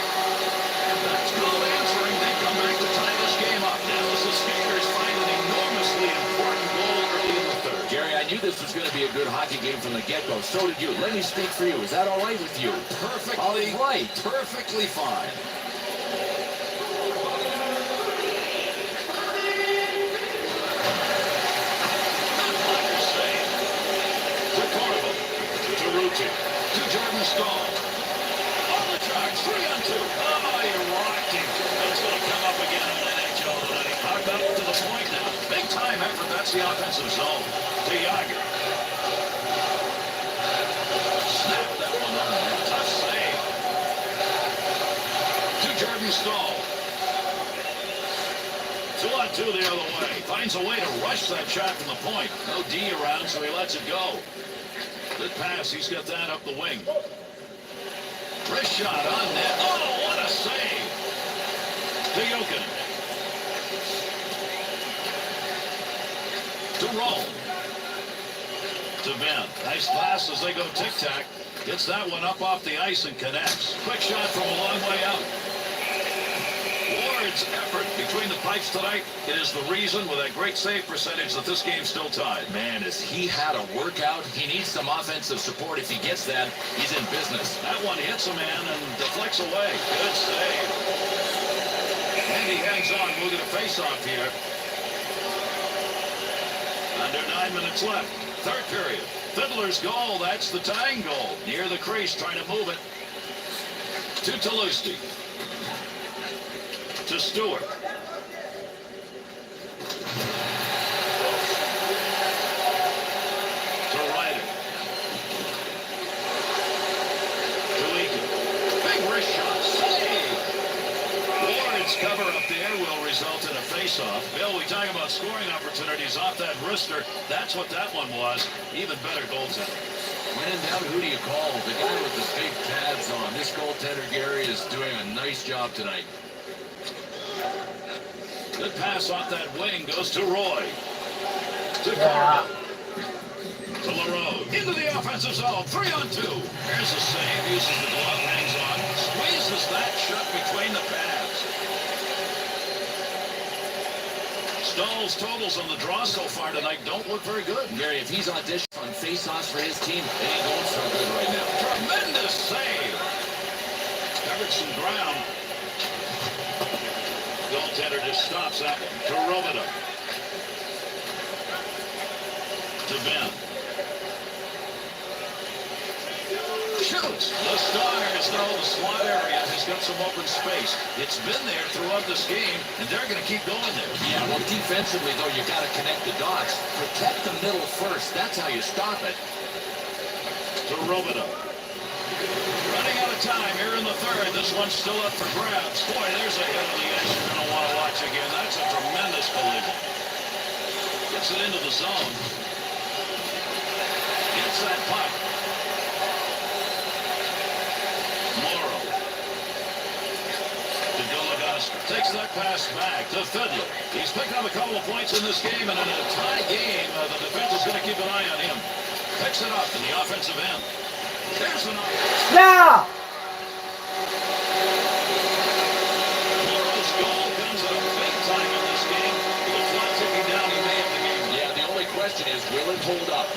B: That's called answering. They come back to tie this game up. Now as the Skaters find an enormously important goal early in the third.
C: Gary, I knew this was going to be a good hockey game from the get-go. So did you. Let me speak for you. Is that all right with you?
B: Perfectly.
C: All right.
B: Perfectly fine. To Jordan Stahl. On the tracks, 3-on-2. Oh, you're rocking. That's going to come up again in the NHL tonight. Knocked up to the point now. Big time effort. That's the offensive zone. To Yager. Snap that one on there. Tough save. To Jordan Stahl. 2-on-2 the other way. Finds a way to rush that shot from the point. No D around, so he lets it go. Good pass. He's got that up the wing. Wrist shot on net. Oh, what a save. To Jokin. To Roll. To Ben. Nice pass as they go tic-tac. Gets that one up off the ice and connects. Quick shot from a long way out. Ward's effort between the pipes tonight, it is the reason with that great save percentage that this game's still tied.
C: Man, as he had a workout, he needs some offensive support. If he gets that, he's in business.
B: That one hits a man and deflects away. Good save. And he hangs on. We'll get a face-off here. Under 9 minutes left. Third period. Fiddler's goal. That's the tying goal. Near the crease, trying to move it. To Toulouse. To Stewart. To Ryder. To Eakin. Big wrist shot. Save. Ward's cover up there will result in a face-off. Bill, we talk about scoring opportunities off that wrister. That's what that one was. Even better goaltender.
C: When in doubt, who do you call? The guy with the big pads on. This goaltender, Gary, is doing a nice job tonight.
B: Good pass off that wing goes to Roy. To Carter. To LaRose. Into the offensive zone. 3-on-2. Here's a save. Uses the glove. Hangs on. Squeezes that shut between the pads. Stahl's totals on the draw so far tonight don't look very good.
C: Gary, if he's auditioning on face-offs for his team, they ain't going so good right now.
B: Tremendous save. Covered some ground. Goaltender just stops that one. To Robida. To Ben. Shoots. The Stars know the slot area has got some open space. It's been there throughout this game, and they're going to keep going there.
C: Yeah, well, defensively, though, you got to connect the dots. Protect the middle first. That's how you stop it.
B: To Robida. Running out of time here in the third. This one's still up for grabs. Boy, there's a hit on the edge you're going to want to watch again. That's a tremendous collision. Gets it into the zone. Gets that puck. Morrow. To Goligoski. Takes that pass back to Fiddler. He's picked up a couple of points in this game, and in a tie game, the defense is going to keep an eye on him. Picks it up in the offensive end. There's an
A: Yeah!
B: Morrow's goal comes at a big time in this game. With the clock ticking down, he may have the game.
C: Yeah, the only question is, will it hold up?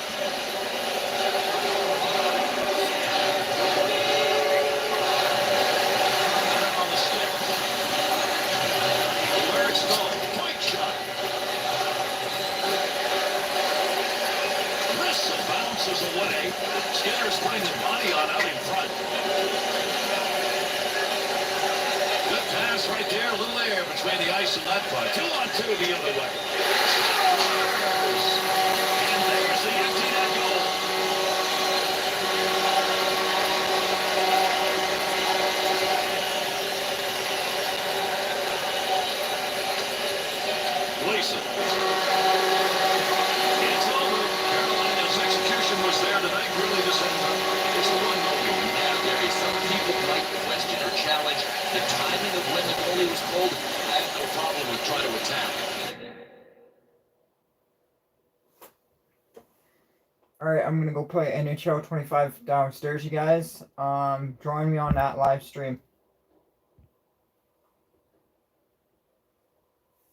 B: On the stick. Where it's going. Point shot. Wrist bounces away. Skinner's putting the body on out in front. Good pass right there. A little air between the ice and that puck. 2-on-2 the other way. And there's the empty net goal. Gleason. It's over. Carolina's execution was there tonight. Really just it's a 1-0 game.
C: Yeah, Gary, some people might question or challenge the timing of when the goalie was pulled. I have no problem with trying to attack.
A: Alright, I'm gonna go play NHL 25 downstairs, you guys. Join me on that live stream.